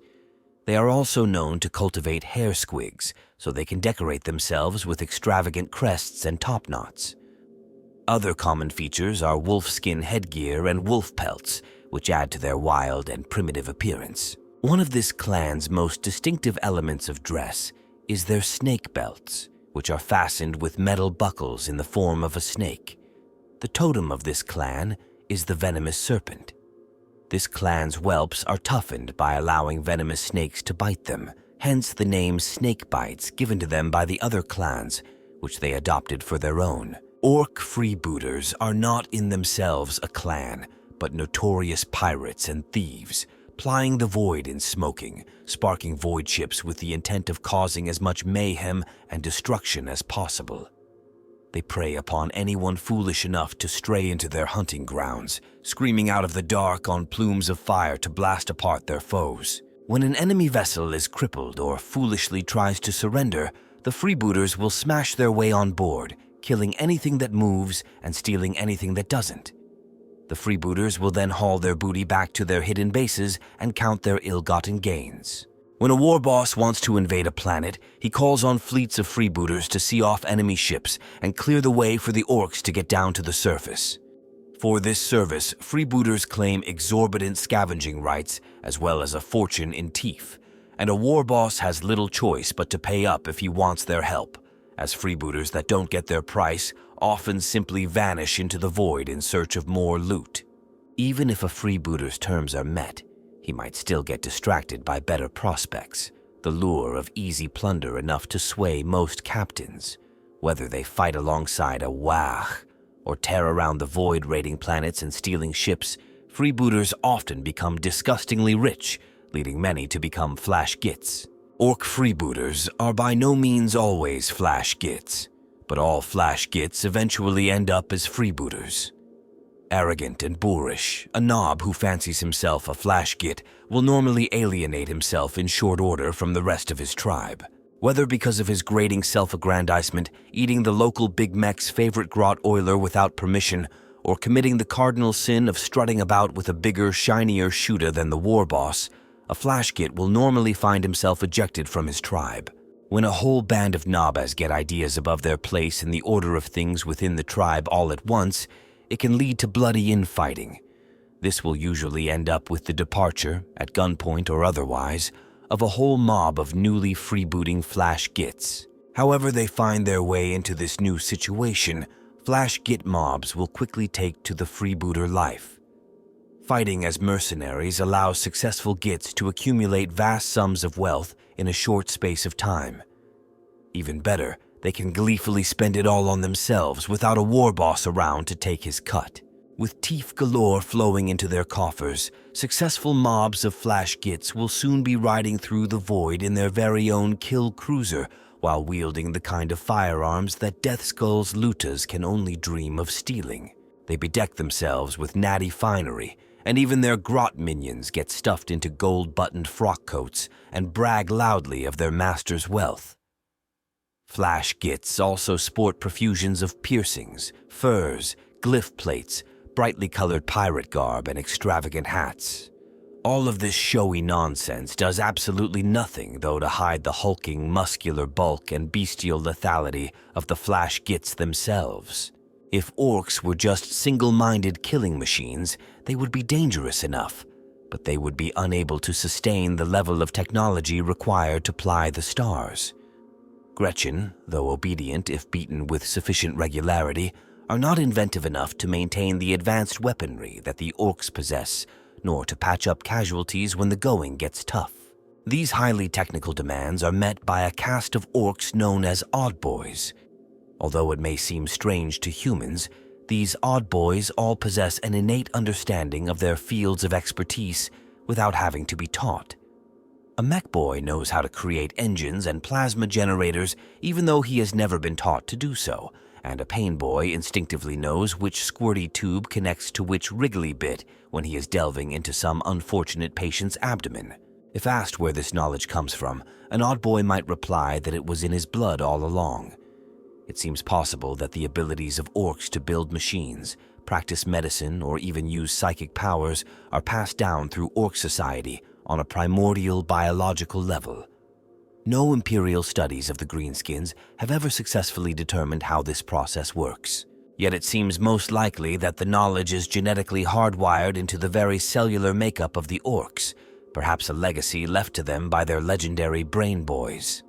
They are also known to cultivate hair squigs so they can decorate themselves with extravagant crests and topknots. Other common features are wolfskin headgear and wolf pelts, which add to their wild and primitive appearance. One of this clan's most distinctive elements of dress is their snake belts, which are fastened with metal buckles in the form of a snake. The totem of this clan is the venomous serpent. This clan's whelps are toughened by allowing venomous snakes to bite them, hence the name Snakebites given to them by the other clans, which they adopted for their own. Ork Freebooters are not in themselves a clan, but notorious pirates and thieves, plying the void in smoking, sparking void ships with the intent of causing as much mayhem and destruction as possible. They prey upon anyone foolish enough to stray into their hunting grounds, screaming out of the dark on plumes of fire to blast apart their foes. When an enemy vessel is crippled or foolishly tries to surrender, the Freebooters will smash their way on board, killing anything that moves and stealing anything that doesn't. The Freebooters will then haul their booty back to their hidden bases and count their ill-gotten gains. When a war boss wants to invade a planet, he calls on fleets of Freebooters to see off enemy ships and clear the way for the orcs to get down to the surface. For this service, Freebooters claim exorbitant scavenging rights as well as a fortune in teeth, and a war boss has little choice but to pay up if he wants their help, as Freebooters that don't get their price often simply vanish into the void in search of more loot. Even if a Freebooter's terms are met, he might still get distracted by better prospects, the lure of easy plunder enough to sway most captains. Whether they fight alongside a WAAAGH or tear around the void raiding planets and stealing ships, Freebooters often become disgustingly rich, leading many to become flash gits. Ork Freebooters are by no means always flash gits, but all flash gits eventually end up as Freebooters. Arrogant and boorish, a knob who fancies himself a flash git will normally alienate himself in short order from the rest of his tribe. Whether because of his grating self-aggrandizement, eating the local Big Mech's favorite grot oiler without permission, or committing the cardinal sin of strutting about with a bigger, shinier shooter than the war boss, a flash git will normally find himself ejected from his tribe. When a whole band of Nabas get ideas above their place in the order of things within the tribe all at once, it can lead to bloody infighting. This will usually end up with the departure, at gunpoint or otherwise, of a whole mob of newly freebooting flash gits. However they find their way into this new situation, flash git mobs will quickly take to the freebooter life. Fighting as mercenaries allows successful gits to accumulate vast sums of wealth in a short space of time. Even better, they can gleefully spend it all on themselves without a war boss around to take his cut. With teeth galore flowing into their coffers, successful mobs of flash gits will soon be riding through the void in their very own kill cruiser while wielding the kind of firearms that Deathskulls looters can only dream of stealing. They bedeck themselves with natty finery, and even their grot minions get stuffed into gold-buttoned frock coats and brag loudly of their master's wealth. Flash gits also sport profusions of piercings, furs, glyph plates, brightly colored pirate garb, and extravagant hats. All of this showy nonsense does absolutely nothing, though, to hide the hulking, muscular bulk and bestial lethality of the flash gits themselves. If orcs were just single-minded killing machines, they would be dangerous enough, but they would be unable to sustain the level of technology required to ply the stars. Gretchin, though obedient if beaten with sufficient regularity, are not inventive enough to maintain the advanced weaponry that the orcs possess, nor to patch up casualties when the going gets tough. These highly technical demands are met by a caste of orcs known as Oddboyz. Although it may seem strange to humans, these Oddboyz all possess an innate understanding of their fields of expertise without having to be taught. A mech boy knows how to create engines and plasma generators even though he has never been taught to do so, and a pain boy instinctively knows which squirty tube connects to which wriggly bit when he is delving into some unfortunate patient's abdomen. If asked where this knowledge comes from, an Oddboy might reply that it was in his blood all along. It seems possible that the abilities of orcs to build machines, practice medicine, or even use psychic powers are passed down through orc society on a primordial biological level. No imperial studies of the greenskins have ever successfully determined how this process works. Yet it seems most likely that the knowledge is genetically hardwired into the very cellular makeup of the orcs, perhaps a legacy left to them by their legendary brain boys.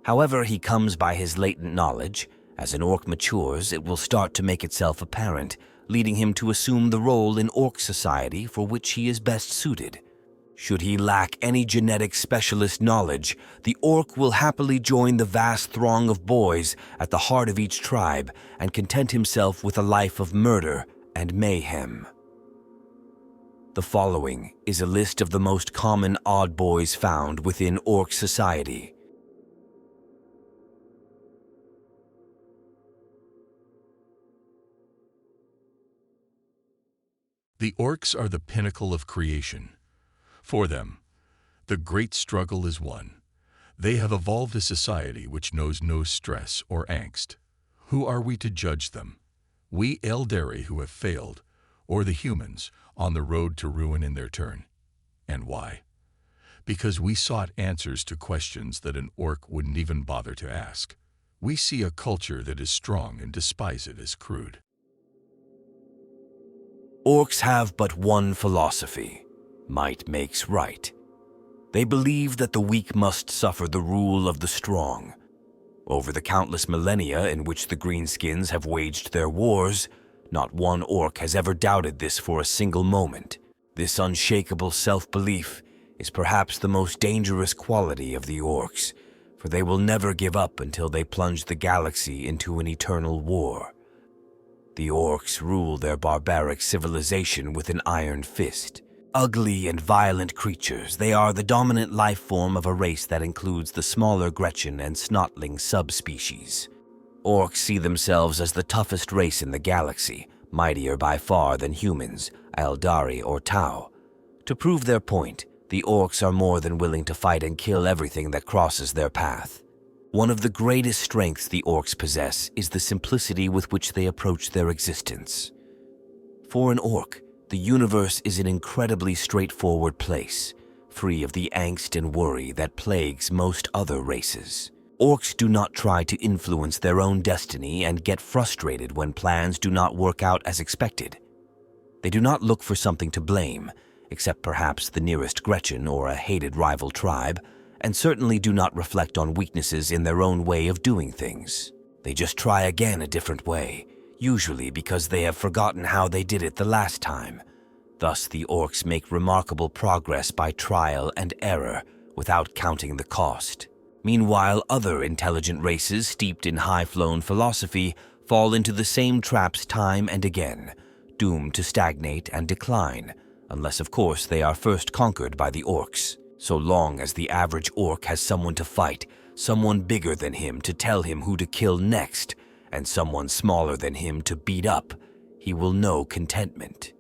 However he comes by his latent knowledge, as an orc matures, it will start to make itself apparent, leading him to assume the role in orc society for which he is best suited. Should he lack any genetic specialist knowledge, the orc will happily join the vast throng of boys at the heart of each tribe and content himself with a life of murder and mayhem. The following is a list of the most common Oddboyz found within orc society. The orcs are the pinnacle of creation. For them, the great struggle is won. They have evolved a society which knows no stress or angst. Who are we to judge them? We Eldari who have failed, or the humans on the road to ruin in their turn? And why? Because we sought answers to questions that an orc wouldn't even bother to ask. We see a culture that is strong and despise it as crude. Orcs have but one philosophy: might makes right. They believe that the weak must suffer the rule of the strong. Over the countless millennia in which the greenskins have waged their wars, not one orc has ever doubted this for a single moment. This unshakable self-belief is perhaps the most dangerous quality of the orcs, for they will never give up until they plunge the galaxy into an eternal war. The orcs rule their barbaric civilization with an iron fist. Ugly and violent creatures, they are the dominant life form of a race that includes the smaller Gretchin and Snotling subspecies. Orcs see themselves as the toughest race in the galaxy, mightier by far than humans, Eldari or Tau. To prove their point, the orcs are more than willing to fight and kill everything that crosses their path. One of the greatest strengths the orcs possess is the simplicity with which they approach their existence. For an orc, the universe is an incredibly straightforward place, free of the angst and worry that plagues most other races. Orks do not try to influence their own destiny and get frustrated when plans do not work out as expected. They do not look for something to blame, except perhaps the nearest Gretchin or a hated rival tribe, and certainly do not reflect on weaknesses in their own way of doing things. They just try again a different way, usually because they have forgotten how they did it the last time. Thus, the Orks make remarkable progress by trial and error without counting the cost. Meanwhile, other intelligent races steeped in high-flown philosophy fall into the same traps time and again, doomed to stagnate and decline, unless of course they are first conquered by the Orks. So long as the average Ork has someone to fight, someone bigger than him to tell him who to kill next, and someone smaller than him to beat up, he will know contentment.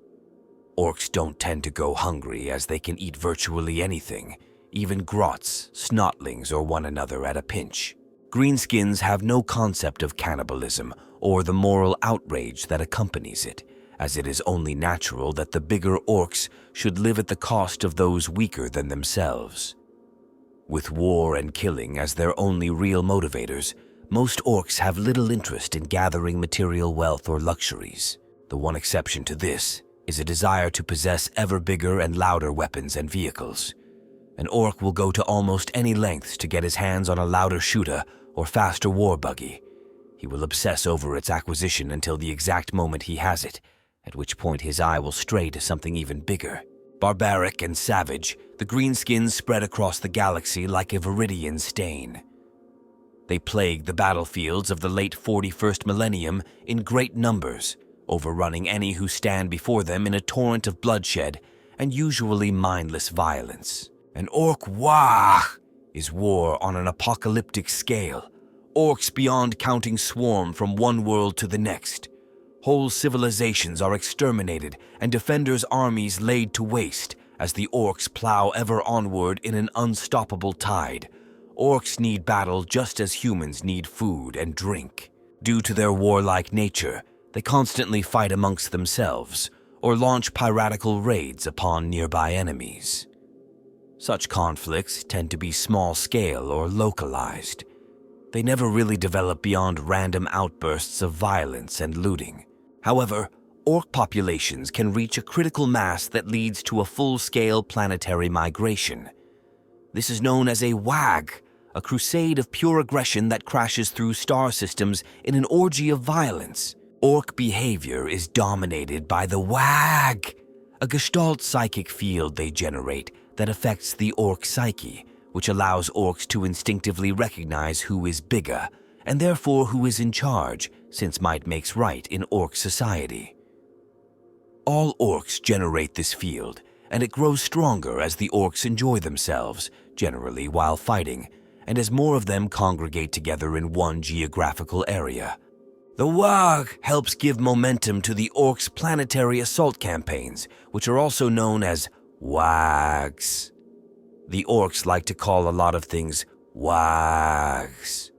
Orks don't tend to go hungry, as they can eat virtually anything, even grots, Snotlings, or one another at a pinch. Greenskins have no concept of cannibalism or the moral outrage that accompanies it, as it is only natural that the bigger Orks should live at the cost of those weaker than themselves. With war and killing as their only real motivators, most Orks have little interest in gathering material wealth or luxuries. The one exception to this is a desire to possess ever bigger and louder weapons and vehicles. An Ork will go to almost any lengths to get his hands on a louder shooter or faster war buggy. He will obsess over its acquisition until the exact moment he has it, at which point his eye will stray to something even bigger. Barbaric and savage, the greenskins spread across the galaxy like a viridian stain. They plague the battlefields of the late 41st millennium in great numbers, overrunning any who stand before them in a torrent of bloodshed and usually mindless violence. An Ork WAAAGH is war on an apocalyptic scale. Orks beyond counting swarm from one world to the next. Whole civilizations are exterminated and defenders' armies laid to waste as the Orks plow ever onward in an unstoppable tide. Orks need battle just as humans need food and drink. Due to their warlike nature, they constantly fight amongst themselves or launch piratical raids upon nearby enemies. Such conflicts tend to be small-scale or localized. They never really develop beyond random outbursts of violence and looting. However, Ork populations can reach a critical mass that leads to a full-scale planetary migration. This is known as a WAAAGH, a crusade of pure aggression that crashes through star systems in an orgy of violence. Ork behavior is dominated by the WAAAGH, a gestalt psychic field they generate that affects the Ork psyche, which allows Orks to instinctively recognize who is bigger, and therefore who is in charge, since might makes right in Ork society. All Orks generate this field, and it grows stronger as the Orks enjoy themselves, generally while fighting, and as more of them congregate together in one geographical area. The WAAAGH helps give momentum to the Orks' planetary assault campaigns, which are also known as WAAAGHs. The Orks like to call a lot of things WAAAGHs.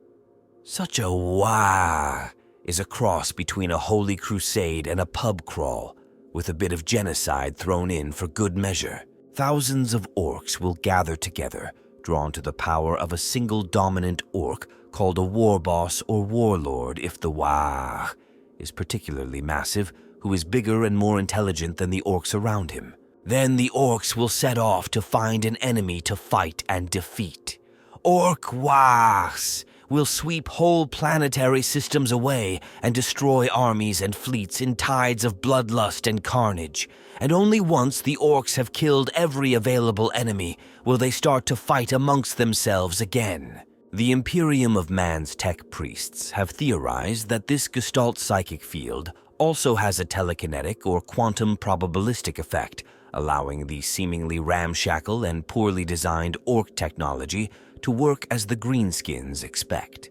Such a WAAAGH is a cross between a holy crusade and a pub crawl, with a bit of genocide thrown in for good measure. Thousands of Orks will gather together, drawn to the power of a single dominant Ork called a war boss or warlord if the WAAAGH is particularly massive, who is bigger and more intelligent than the Orks around him. Then the Orks will set off to find an enemy to fight and defeat. Ork WAAAGHs will sweep whole planetary systems away and destroy armies and fleets in tides of bloodlust and carnage. And only once the Orks have killed every available enemy will they start to fight amongst themselves again. The Imperium of Man's tech priests have theorized that this gestalt psychic field also has a telekinetic or quantum probabilistic effect, allowing the seemingly ramshackle and poorly designed Ork technology to work as the greenskins expect.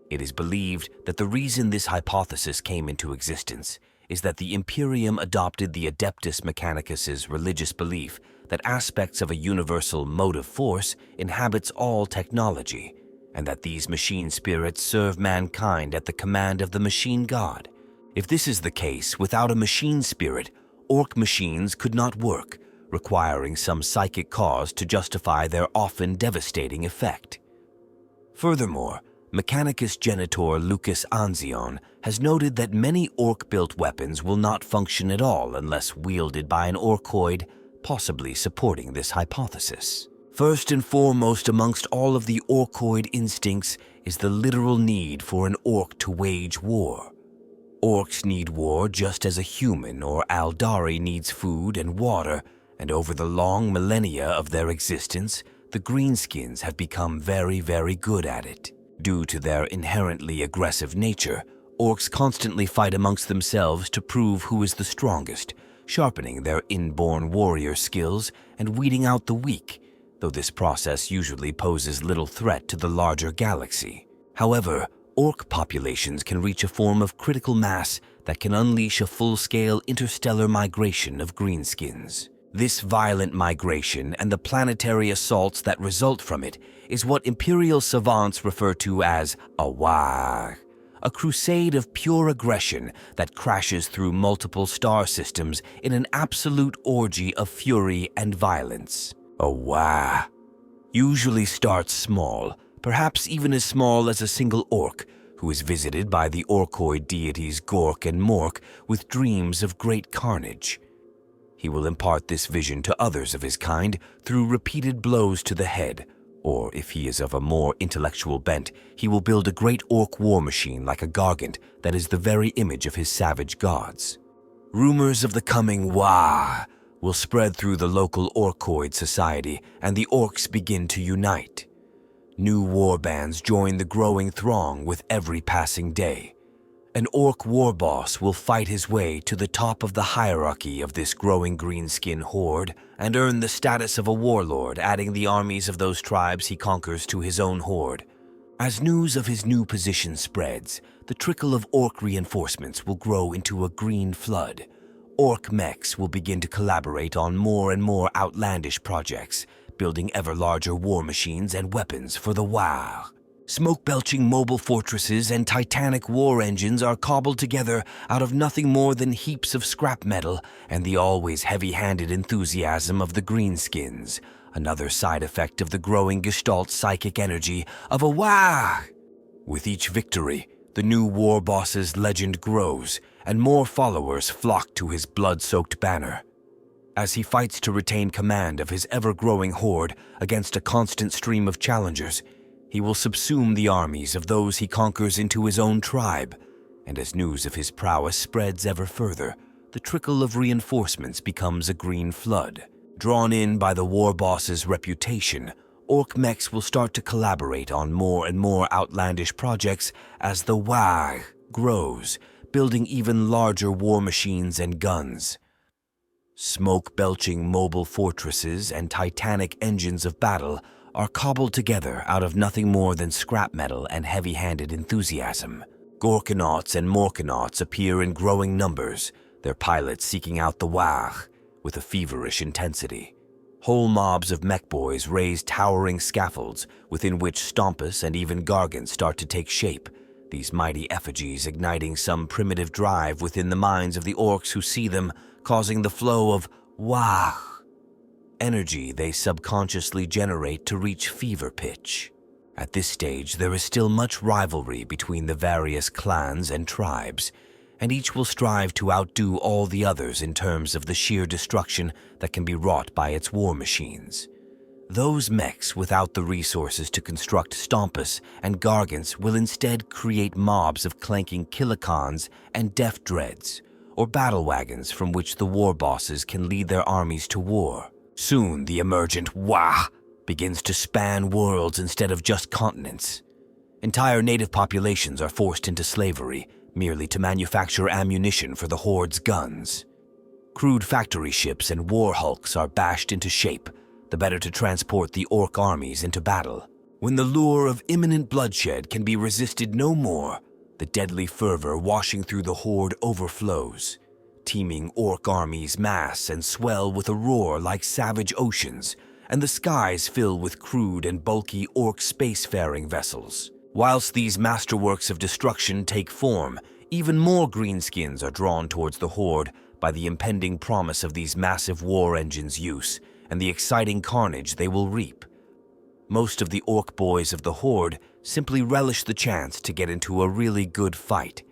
It is believed that the reason this hypothesis came into existence is that the Imperium adopted the Adeptus Mechanicus's religious belief that aspects of a universal motive force inhabits all technology, and that these machine spirits serve mankind at the command of the machine god. If this is the case, without a machine spirit, Ork machines could not work, requiring some psychic cause to justify their often devastating effect. Furthermore, Mechanicus Genitor Lucas Anzion has noted that many Ork-built weapons will not function at all unless wielded by an Orkoid, possibly supporting this hypothesis. First and foremost amongst all of the Orkoid instincts is the literal need for an Ork to wage war. Orks need war just as a human or Aldari needs food and water, and over the long millennia of their existence, the Greenskins have become very, very good at it. Due to their inherently aggressive nature, Orks constantly fight amongst themselves to prove who is the strongest, sharpening their inborn warrior skills and weeding out the weak, though this process usually poses little threat to the larger galaxy. However, Ork populations can reach a form of critical mass that can unleash a full-scale interstellar migration of Greenskins. This violent migration and the planetary assaults that result from it is what Imperial savants refer to as a WAAAGH, a crusade of pure aggression that crashes through multiple star systems in an absolute orgy of fury and violence. A WAAAGH usually starts small, perhaps even as small as a single Ork, who is visited by the Orkoid deities Gork and Mork with dreams of great carnage. He will impart this vision to others of his kind through repeated blows to the head, or if he is of a more intellectual bent, he will build a great Ork war machine like a gargant that is the very image of his savage gods. Rumors of the coming WAAAGH will spread through the local Orkoid society, and the Orks begin to unite. New warbands join the growing throng with every passing day. An Ork war boss will fight his way to the top of the hierarchy of this growing greenskin horde and earn the status of a warlord, adding the armies of those tribes he conquers to his own horde. As news of his new position spreads, the trickle of Ork reinforcements will grow into a green flood. Ork mechs will begin to collaborate on more and more outlandish projects, building ever larger war machines and weapons for the WAAAGH. Smoke-belching mobile fortresses and titanic war engines are cobbled together out of nothing more than heaps of scrap metal and the always heavy-handed enthusiasm of the Greenskins, another side effect of the growing gestalt psychic energy of a WAAAGH. With each victory, the new war boss's legend grows, and more followers flock to his blood-soaked banner. As he fights to retain command of his ever-growing horde against a constant stream of challengers, he will subsume the armies of those he conquers into his own tribe, and as news of his prowess spreads ever further, the trickle of reinforcements becomes a green flood. Drawn in by the war boss's reputation, Ork mechs will start to collaborate on more and more outlandish projects as the WAAAGH grows, building even larger war machines and guns. Smoke-belching mobile fortresses and titanic engines of battle are cobbled together out of nothing more than scrap metal and heavy-handed enthusiasm. Gorkanauts and Morkanauts appear in growing numbers, their pilots seeking out the WAAAGH with a feverish intensity. Whole mobs of mech boys raise towering scaffolds within which Stompus and even Gargants start to take shape, these mighty effigies igniting some primitive drive within the minds of the Orks who see them, causing the flow of WAAAGH energy they subconsciously generate to reach fever pitch. At this stage, there is still much rivalry between the various clans and tribes, and each will strive to outdo all the others in terms of the sheer destruction that can be wrought by its war machines. Those mechs without the resources to construct Stompus and Gargants will instead create mobs of clanking Killikons and Death Dreads, or battle wagons from which the war bosses can lead their armies to war. Soon, the emergent WAAAGH begins to span worlds instead of just continents. Entire native populations are forced into slavery, merely to manufacture ammunition for the Horde's guns. Crude factory ships and war hulks are bashed into shape, the better to transport the Ork armies into battle. When the lure of imminent bloodshed can be resisted no more, the deadly fervor washing through the Horde overflows. Teeming Ork armies mass and swell with a roar like savage oceans, and the skies fill with crude and bulky Ork spacefaring vessels. Whilst these masterworks of destruction take form, even more greenskins are drawn towards the Horde, by the impending promise of these massive war engines' use and the exciting carnage they will reap. Most of the Ork boys of the Horde simply relish the chance to get into a really good fight.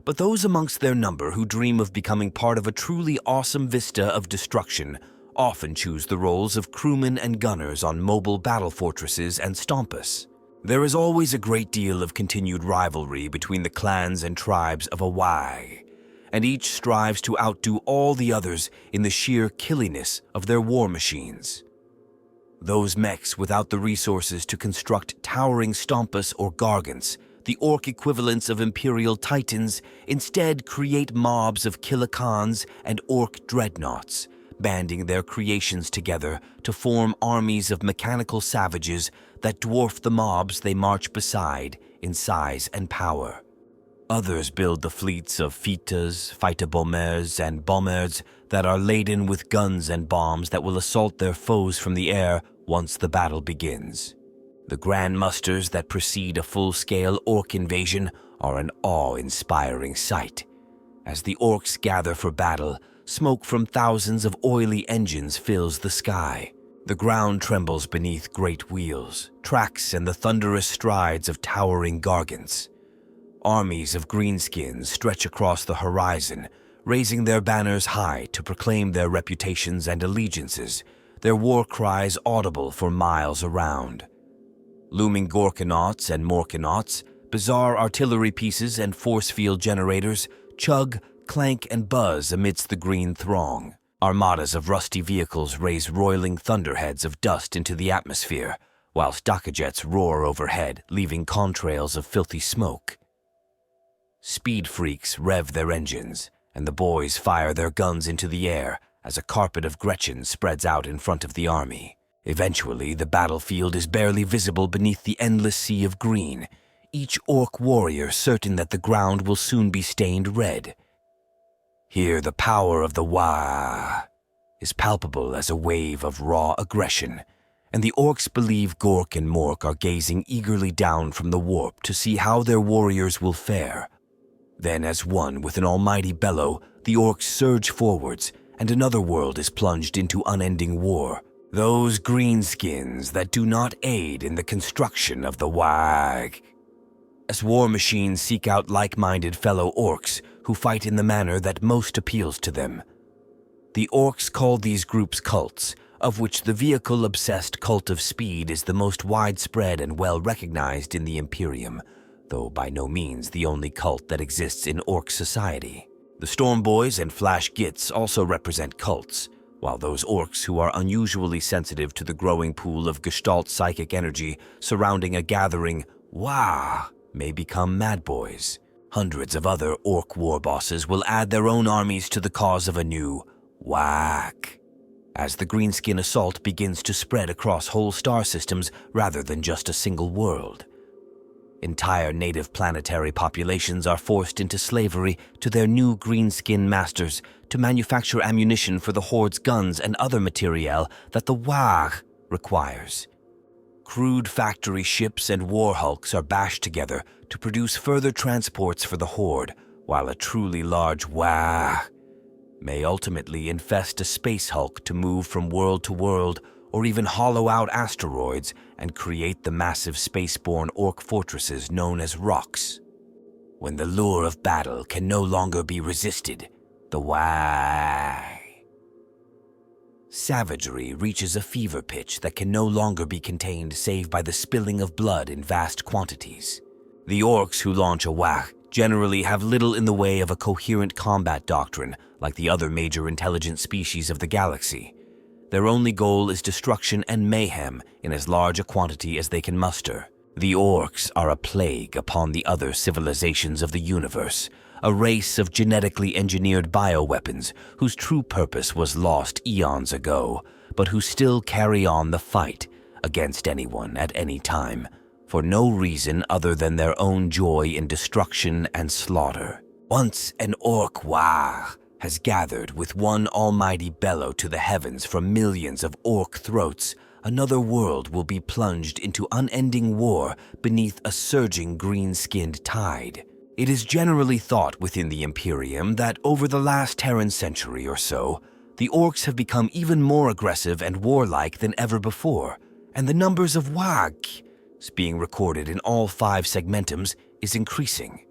But those amongst their number who dream of becoming part of a truly awesome vista of destruction often choose the roles of crewmen and gunners on mobile battle fortresses and stompus. There is always a great deal of continued rivalry between the clans and tribes of WAAAGH, and each strives to outdo all the others in the sheer killiness of their war machines. Those mechs without the resources to construct towering stompus or gargants, the Ork equivalents of Imperial Titans, instead create mobs of killikans and Ork dreadnoughts, banding their creations together to form armies of mechanical savages that dwarf the mobs they march beside in size and power. Others build the fleets of Fitas, Fighterbombers, and Bombers that are laden with guns and bombs that will assault their foes from the air once the battle begins. The grand musters that precede a full-scale Ork invasion are an awe-inspiring sight. As the Orks gather for battle, smoke from thousands of oily engines fills the sky. The ground trembles beneath great wheels, tracks, and the thunderous strides of towering gargants. Armies of greenskins stretch across the horizon, raising their banners high to proclaim their reputations and allegiances, their war cries audible for miles around. Looming Gorkanauts and Morkanauts, bizarre artillery pieces and force field generators chug, clank, and buzz amidst the green throng. Armadas of rusty vehicles raise roiling thunderheads of dust into the atmosphere, whilst dakajets roar overhead, leaving contrails of filthy smoke. Speed freaks rev their engines, and the boys fire their guns into the air as a carpet of Gretchin spreads out in front of the army. Eventually, the battlefield is barely visible beneath the endless sea of green, each Ork warrior certain that the ground will soon be stained red. Here, the power of the WAAAGH is palpable as a wave of raw aggression, and the Orks believe Gork and Mork are gazing eagerly down from the warp to see how their warriors will fare. Then, as one with an almighty bellow, the Orks surge forwards, and another world is plunged into unending war. Those greenskins that do not aid in the construction of the WAAAGH. As war machines seek out like-minded fellow Orks who fight in the manner that most appeals to them. The Orks call these groups cults, of which the vehicle-obsessed cult of speed is the most widespread and well-recognized in the Imperium, though by no means the only cult that exists in Ork society. The Stormboys and Flash Gits also represent cults, while those Orks who are unusually sensitive to the growing pool of Gestalt psychic energy surrounding a gathering WAAAGH may become Mad Boys. Hundreds of other Ork war bosses will add their own armies to the cause of a new WAAAGH, as the greenskin assault begins to spread across whole star systems rather than just a single world. Entire native planetary populations are forced into slavery to their new greenskin masters to manufacture ammunition for the Horde's guns and other materiel that the WAAAGH requires. Crude factory ships and war hulks are bashed together to produce further transports for the Horde, while a truly large WAAAGH may ultimately infest a space hulk to move from world to world or even hollow out asteroids and create the massive spaceborne Ork fortresses known as Rocks. When the lure of battle can no longer be resisted, the WAAAGH savagery reaches a fever pitch that can no longer be contained save by the spilling of blood in vast quantities. The Orks who launch a WAAAGH generally have little in the way of a coherent combat doctrine like the other major intelligent species of the galaxy. Their only goal is destruction and mayhem in as large a quantity as they can muster. The Orks are a plague upon the other civilizations of the universe, a race of genetically engineered bioweapons whose true purpose was lost eons ago, but who still carry on the fight against anyone at any time, for no reason other than their own joy in destruction and slaughter. Once an Ork WAAAGH has gathered with one almighty bellow to the heavens from millions of Ork throats, another world will be plunged into unending war beneath a surging green-skinned tide. It is generally thought within the Imperium that over the last Terran century or so, the Orks have become even more aggressive and warlike than ever before, and the numbers of WAAAGH being recorded in all 5 segmentums is increasing.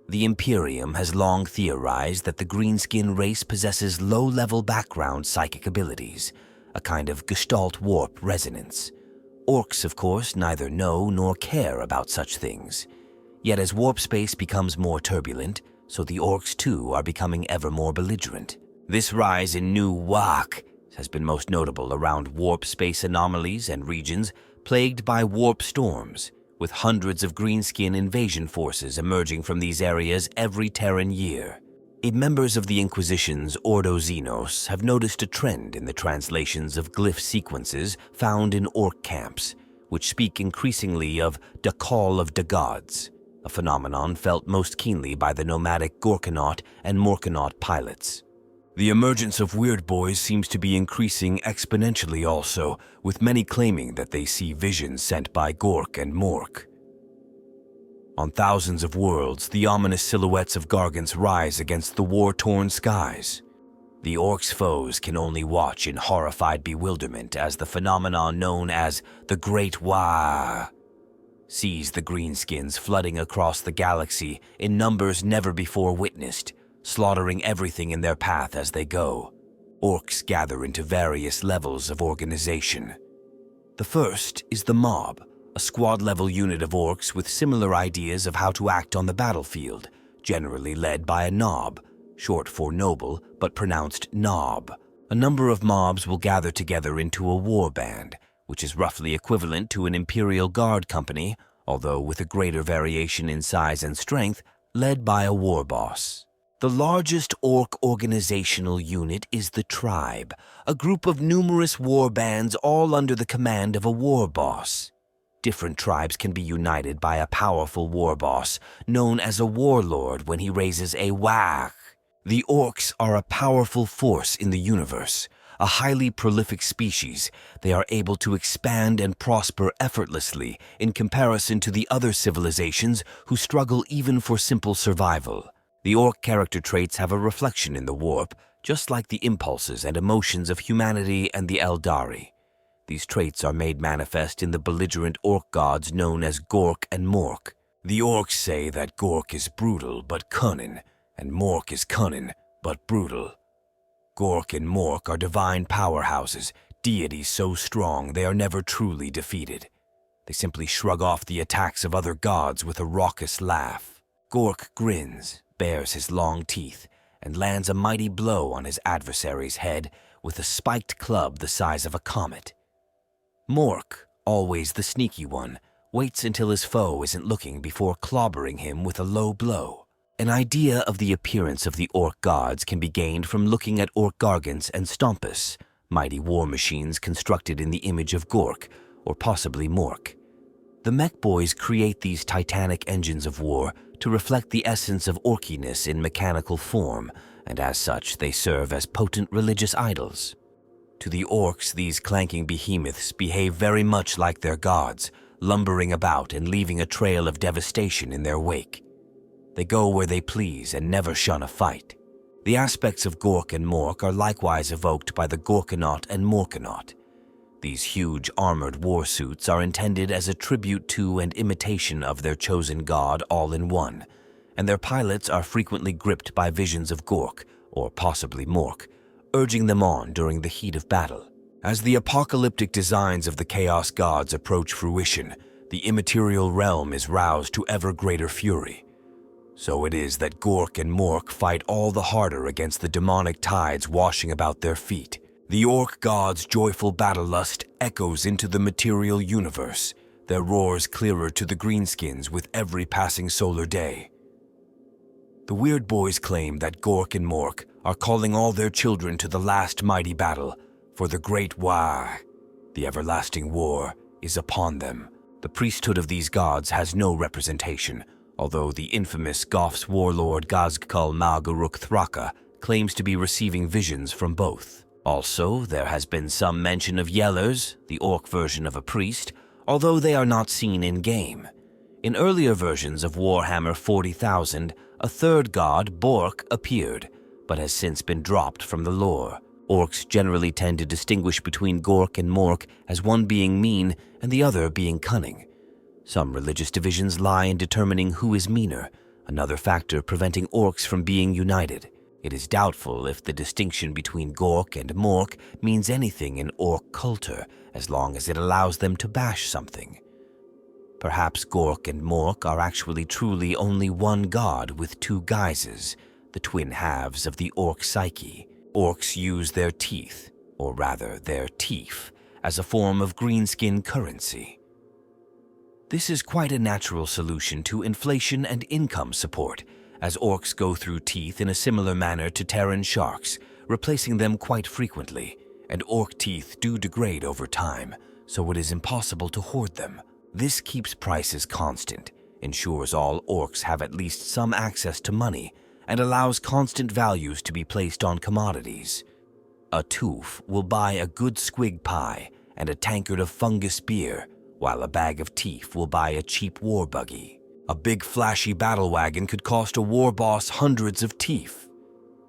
The Imperium has long theorized that the greenskin race possesses low-level background psychic abilities, a kind of Gestalt warp resonance. Orks, of course, neither know nor care about such things. Yet as warp space becomes more turbulent, so the Orks too are becoming ever more belligerent. This rise in new WAAAGH has been most notable around warp space anomalies and regions plagued by warp storms, with hundreds of greenskin invasion forces emerging from these areas every Terran year. Members of the Inquisition's Ordo Xenos have noticed a trend in the translations of glyph sequences found in Ork camps, which speak increasingly of the Call of the Gods, a phenomenon felt most keenly by the nomadic Gorkanaut and Morkanaut pilots. The emergence of Weirdboys seems to be increasing exponentially also, with many claiming that they see visions sent by Gork and Mork. On thousands of worlds, the ominous silhouettes of Gargants rise against the war-torn skies. The Orks' foes can only watch in horrified bewilderment as the phenomenon known as the Great WAAAGH sees the greenskins flooding across the galaxy in numbers never before witnessed, slaughtering everything in their path as they go. Orks gather into various levels of organization. The first is the Mob, a squad-level unit of Orks with similar ideas of how to act on the battlefield, generally led by a Nob, short for noble but pronounced Nob. A number of mobs will gather together into a Warband, which is roughly equivalent to an Imperial Guard company, although with a greater variation in size and strength, led by a war boss. The largest Ork organizational unit is the Tribe, a group of numerous warbands all under the command of a war boss. Different tribes can be united by a powerful war boss, known as a warlord when he raises a WAAAGH. The Orks are a powerful force in the universe, a highly prolific species. They are able to expand and prosper effortlessly in comparison to the other civilizations who struggle even for simple survival. The Ork character traits have a reflection in the warp, just like the impulses and emotions of humanity and the Eldari. These traits are made manifest in the belligerent Ork gods known as Gork and Mork. The Orks say that Gork is brutal but cunning, and Mork is cunning but brutal. Gork and Mork are divine powerhouses, deities so strong they are never truly defeated. They simply shrug off the attacks of other gods with a raucous laugh. Gork grins, bares his long teeth, and lands a mighty blow on his adversary's head with a spiked club the size of a comet. Mork, always the sneaky one, waits until his foe isn't looking before clobbering him with a low blow. An idea of the appearance of the Ork gods can be gained from looking at Ork Gargants and Stompus, mighty war machines constructed in the image of Gork, or possibly Mork. The mech boys create these titanic engines of war to reflect the essence of orkiness in mechanical form, and as such they serve as potent religious idols. To the Orks, these clanking behemoths behave very much like their gods, lumbering about and leaving a trail of devastation in their wake. They go where they please and never shun a fight. The aspects of Gork and Mork are likewise evoked by the Gorkanaut and Morkanaut. These huge armored war suits are intended as a tribute to and imitation of their chosen god all in one, and their pilots are frequently gripped by visions of Gork, or possibly Mork, urging them on during the heat of battle. As the apocalyptic designs of the Chaos Gods approach fruition, the immaterial realm is roused to ever greater fury. So it is that Gork and Mork fight all the harder against the demonic tides washing about their feet. The Ork gods' joyful battle lust echoes into the material universe, their roars clearer to the greenskins with every passing solar day. The Weirdboys claim that Gork and Mork are calling all their children to the last mighty battle, for the Great WAAAGH. The everlasting war is upon them. The priesthood of these gods has no representation, although the infamous Goffs warlord Gazgkul Malgaruk Thraka claims to be receiving visions from both. Also, there has been some mention of Yellers, the Ork version of a priest, although they are not seen in-game. In earlier versions of Warhammer 40,000, a third god, Bork, appeared, but has since been dropped from the lore. Orks generally tend to distinguish between Gork and Mork as one being mean and the other being cunning. Some religious divisions lie in determining who is meaner, another factor preventing Orks from being united. It is doubtful if the distinction between Gork and Mork means anything in Ork Kultur, as long as it allows them to bash something. Perhaps Gork and Mork are actually truly only one god with two guises, the twin halves of the Ork psyche. Orks use their teeth, or rather their teeth, as a form of greenskin currency. This is quite a natural solution to inflation and income support, as orks go through teeth in a similar manner to Terran sharks, replacing them quite frequently, and ork teeth do degrade over time, so it is impossible to hoard them. This keeps prices constant, ensures all orks have at least some access to money, and allows constant values to be placed on commodities. A tooth will buy a good squig pie and a tankard of fungus beer, while a bag of teeth will buy a cheap war buggy. A big flashy battle wagon could cost a war boss hundreds of teeth.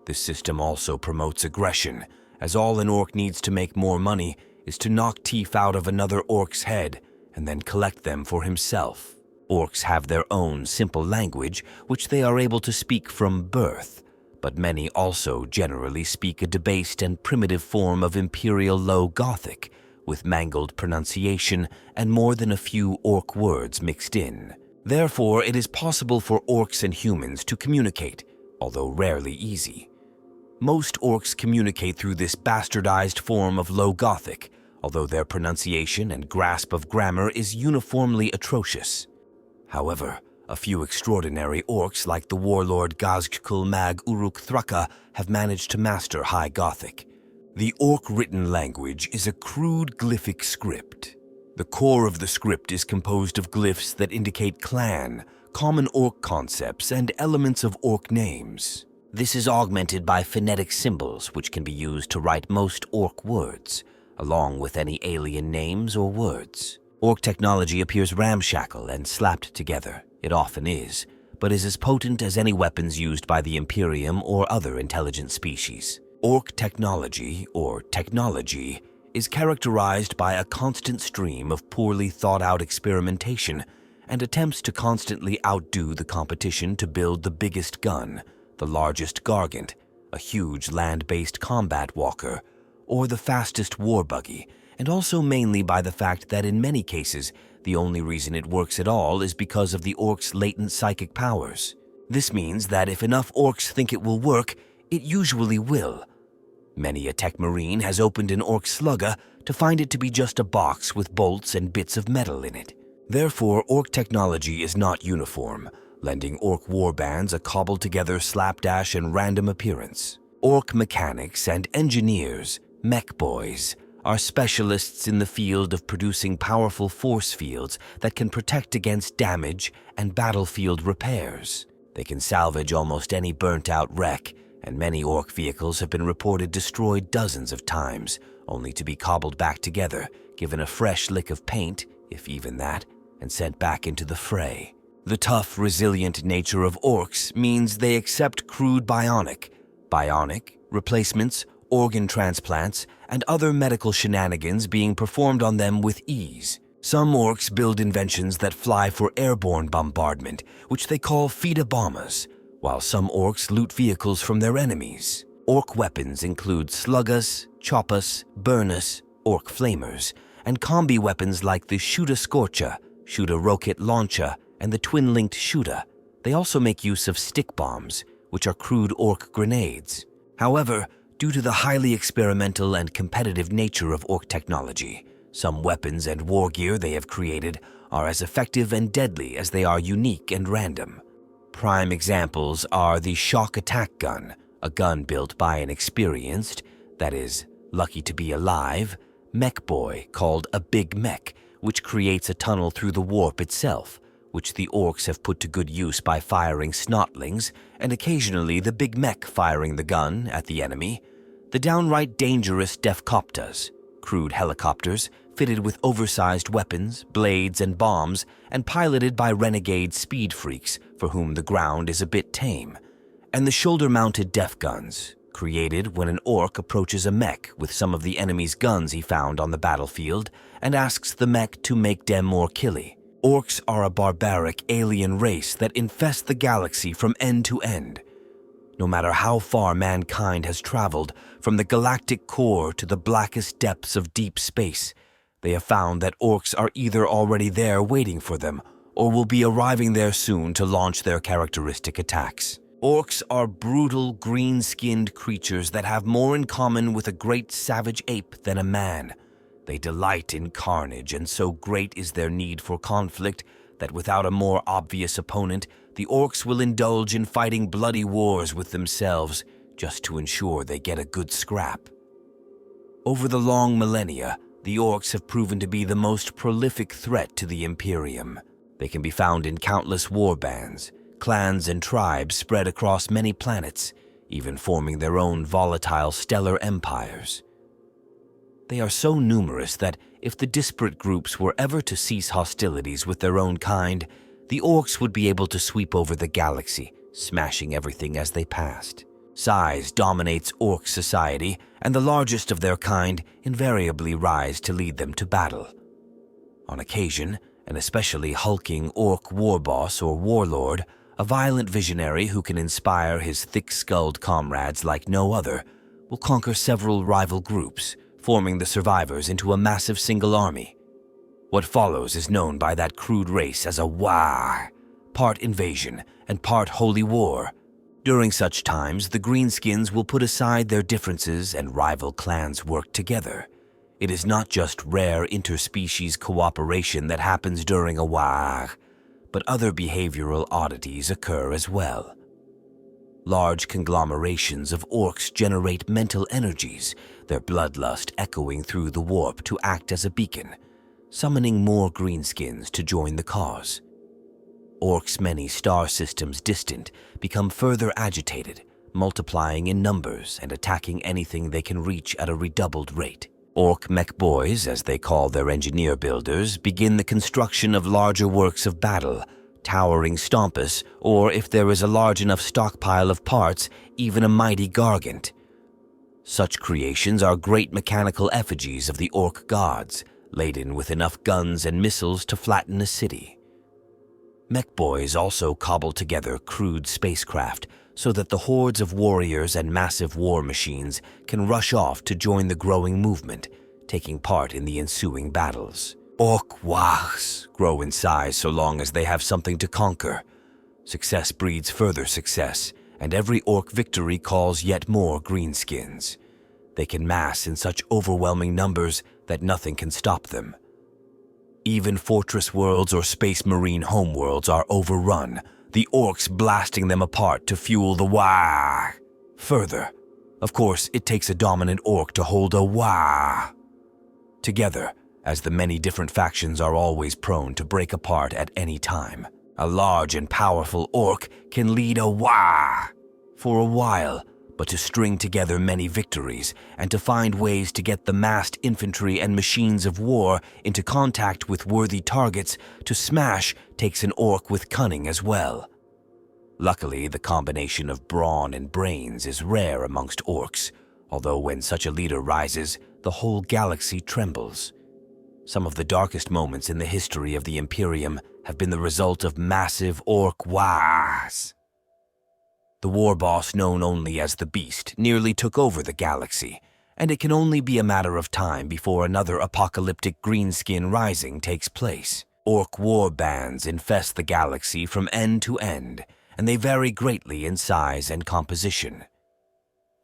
This system also promotes aggression, as all an ork needs to make more money is to knock teeth out of another ork's head and then collect them for himself. Orks have their own simple language, which they are able to speak from birth, but many also generally speak a debased and primitive form of Imperial Low Gothic, with mangled pronunciation and more than a few ork words mixed in. Therefore, it is possible for orks and humans to communicate, although rarely easy. Most orks communicate through this bastardized form of Low Gothic, although their pronunciation and grasp of grammar is uniformly atrocious. However, a few extraordinary orks like the warlord Gazgkul Mag Uruk Thraka have managed to master High Gothic. The Ork written language is a crude glyphic script. The core of the script is composed of glyphs that indicate clan, common ork concepts, and elements of ork names. This is augmented by phonetic symbols, which can be used to write most ork words, along with any alien names or words. Ork technology appears ramshackle and slapped together. It often is, but is as potent as any weapons used by the Imperium or other intelligent species. Ork technology, or technology, is characterized by a constant stream of poorly thought-out experimentation and attempts to constantly outdo the competition to build the biggest gun, the largest gargant, a huge land-based combat walker, or the fastest war buggy, and also mainly by the fact that in many cases, the only reason it works at all is because of the ork's latent psychic powers. This means that if enough orks think it will work, it usually will. Many a tech marine has opened an ork slugger to find it to be just a box with bolts and bits of metal in it. Therefore, ork technology is not uniform, lending ork warbands a cobbled-together slapdash and random appearance. Ork mechanics and engineers, mech boys, are specialists in the field of producing powerful force fields that can protect against damage and battlefield repairs. They can salvage almost any burnt-out wreck, and many ork vehicles have been reported destroyed dozens of times, only to be cobbled back together, given a fresh lick of paint, if even that, and sent back into the fray. The tough, resilient nature of orks means they accept crude bionic, replacements, organ transplants, and other medical shenanigans being performed on them with ease. Some orks build inventions that fly for airborne bombardment, which they call feeder bombers, while some orks loot vehicles from their enemies. Ork weapons include sluggas, choppas, burnus, ork flamers, and combi weapons like the Shoota Scorcha, Shoota Rocket Launcher, and the twin-linked Shoota. They also make use of stick bombs, which are crude ork grenades. However, due to the highly experimental and competitive nature of ork technology, some weapons and war gear they have created are as effective and deadly as they are unique and random. Prime examples are the shock attack gun, a gun built by an experienced, that is, lucky to be alive, mech boy called a big mech, which creates a tunnel through the warp itself, which the orks have put to good use by firing Snotlings, and occasionally the big mech firing the gun at the enemy. The downright dangerous Deathskulls, crude helicopters fitted with oversized weapons, blades, and bombs, and piloted by renegade speed freaks for whom the ground is a bit tame, and the shoulder-mounted def guns, created when an orc approaches a mech with some of the enemy's guns he found on the battlefield and asks the mech to make them more killy. Orks are a barbaric alien race that infest the galaxy from end to end. No matter how far mankind has traveled, from the galactic core to the blackest depths of deep space, they have found that orcs are either already there waiting for them, or will be arriving there soon to launch their characteristic attacks. Orks are brutal, green-skinned creatures that have more in common with a great savage ape than a man. They delight in carnage, and so great is their need for conflict that without a more obvious opponent, the orcs will indulge in fighting bloody wars with themselves just to ensure they get a good scrap. Over the long millennia, the orcs have proven to be the most prolific threat to the Imperium. They can be found in countless warbands, clans and tribes spread across many planets, even forming their own volatile stellar empires. They are so numerous that if the disparate groups were ever to cease hostilities with their own kind, the orcs would be able to sweep over the galaxy, smashing everything as they passed. Size dominates orc society, and the largest of their kind invariably rise to lead them to battle. On occasion, an especially hulking orc war boss or warlord, a violent visionary who can inspire his thick-skulled comrades like no other, will conquer several rival groups, forming the survivors into a massive single army. What follows is known by that crude race as a WAAAGH, part invasion and part holy war. During such times, the greenskins will put aside their differences and rival clans work together. It is not just rare interspecies cooperation that happens during a WAAAGH, but other behavioral oddities occur as well. Large conglomerations of orcs generate mental energies, their bloodlust echoing through the warp to act as a beacon, summoning more greenskins to join the cause. Orcs many star systems distant become further agitated, multiplying in numbers and attacking anything they can reach at a redoubled rate. Ork mech boys, as they call their engineer builders, begin the construction of larger works of battle, towering stompus, or if there is a large enough stockpile of parts, even a mighty gargant. Such creations are great mechanical effigies of the orc gods, laden with enough guns and missiles to flatten a city. Mech boys also cobble together crude spacecraft so that the hordes of warriors and massive war machines can rush off to join the growing movement, taking part in the ensuing battles. Ork WAAAGHs grow in size so long as they have something to conquer. Success breeds further success, and every orc victory calls yet more greenskins. They can mass in such overwhelming numbers that nothing can stop them. Even fortress worlds or space marine homeworlds are overrun, the orcs blasting them apart to fuel the WAAAGH. Further, of course, it takes a dominant orc to hold a WAAAGH. Together, as the many different factions are always prone to break apart at any time, a large and powerful orc can lead a WAAAGH for a while, but to string together many victories and to find ways to get the massed infantry and machines of war into contact with worthy targets to smash takes an orc with cunning as well. Luckily, the combination of brawn and brains is rare amongst orcs, although when such a leader rises, the whole galaxy trembles. Some of the darkest moments in the history of the Imperium have been the result of massive orc WAAAGHs. The war boss known only as the Beast nearly took over the galaxy, and it can only be a matter of time before another apocalyptic greenskin rising takes place. Ork warbands infest the galaxy from end to end, and they vary greatly in size and composition.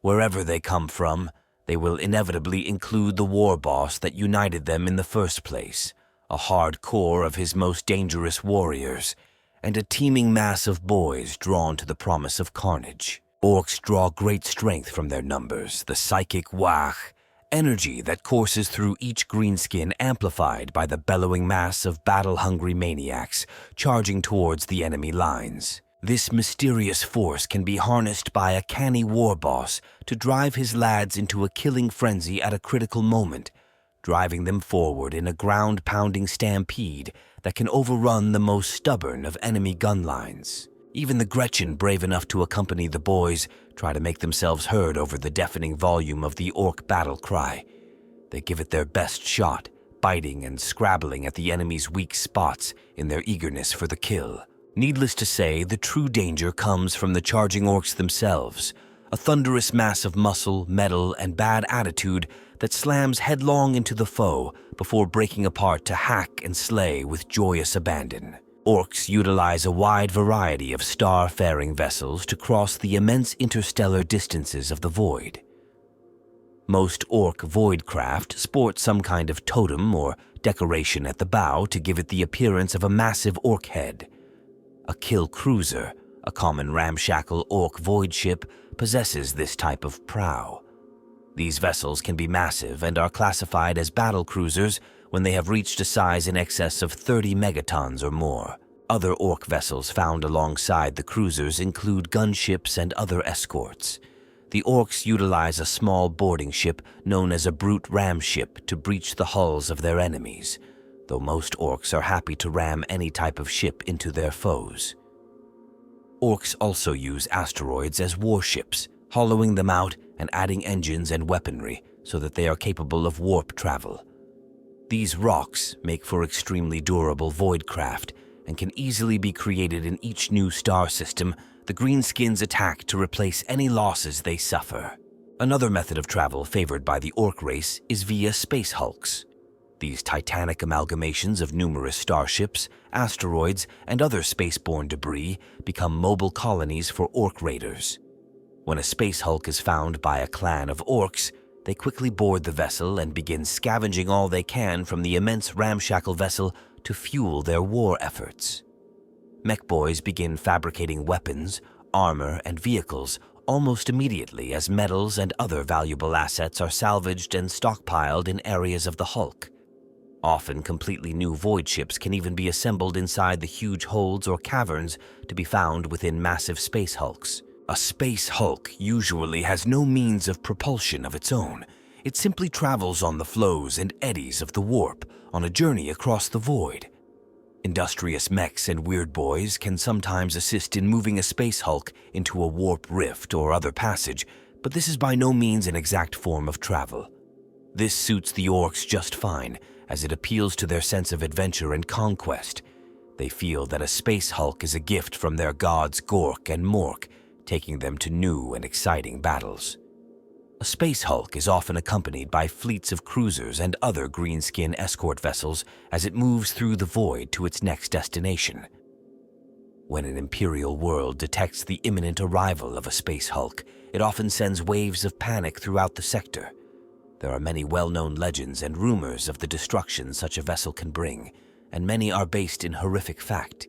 Wherever they come from, they will inevitably include the war boss that united them in the first place, a hard core of his most dangerous warriors, and a teeming mass of boys drawn to the promise of carnage. Orks draw great strength from their numbers, the psychic WAAAGH, energy that courses through each greenskin amplified by the bellowing mass of battle-hungry maniacs charging towards the enemy lines. This mysterious force can be harnessed by a canny war boss to drive his lads into a killing frenzy at a critical moment, driving them forward in a ground-pounding stampede that can overrun the most stubborn of enemy gun lines. Even the Gretchin, brave enough to accompany the boys, try to make themselves heard over the deafening volume of the Ork battle cry. They give it their best shot, biting and scrabbling at the enemy's weak spots in their eagerness for the kill. Needless to say, the true danger comes from the charging orcs themselves, a thunderous mass of muscle, metal, and bad attitude that slams headlong into the foe before breaking apart to hack and slay with joyous abandon. Orks utilize a wide variety of star-faring vessels to cross the immense interstellar distances of the void. Most Ork voidcraft sport some kind of totem or decoration at the bow to give it the appearance of a massive orc head. A kill cruiser, a common ramshackle orc void ship, possesses this type of prow. These vessels can be massive and are classified as battle cruisers when they have reached a size in excess of 30 megatons or more. Other orc vessels found alongside the cruisers include gunships and other escorts. The orcs utilize a small boarding ship known as a brute ram ship to breach the hulls of their enemies, though most orcs are happy to ram any type of ship into their foes. Orcs also use asteroids as warships, hollowing them out and adding engines and weaponry so that they are capable of warp travel. These rocks make for extremely durable voidcraft and can easily be created in each new star system the greenskins attack to replace any losses they suffer. Another method of travel favored by the orc race is via space hulks. These titanic amalgamations of numerous starships, asteroids, and other spaceborne debris become mobile colonies for orc raiders. When a space hulk is found by a clan of orcs, they quickly board the vessel and begin scavenging all they can from the immense ramshackle vessel to fuel their war efforts. Mech boys begin fabricating weapons, armor, and vehicles almost immediately as metals and other valuable assets are salvaged and stockpiled in areas of the hulk. Often completely new void ships can even be assembled inside the huge holds or caverns to be found within massive space hulks. A space hulk usually has no means of propulsion of its own. It simply travels on the flows and eddies of the warp on a journey across the void. Industrious mechs and weird boys can sometimes assist in moving a space hulk into a warp rift or other passage, but this is by no means an exact form of travel. This suits the orcs just fine, as it appeals to their sense of adventure and conquest. They feel that a space hulk is a gift from their gods Gork and Mork, taking them to new and exciting battles. A space hulk is often accompanied by fleets of cruisers and other greenskin escort vessels as it moves through the void to its next destination. When an imperial world detects the imminent arrival of a space hulk, it often sends waves of panic throughout the sector. There are many well-known legends and rumors of the destruction such a vessel can bring, and many are based in horrific fact.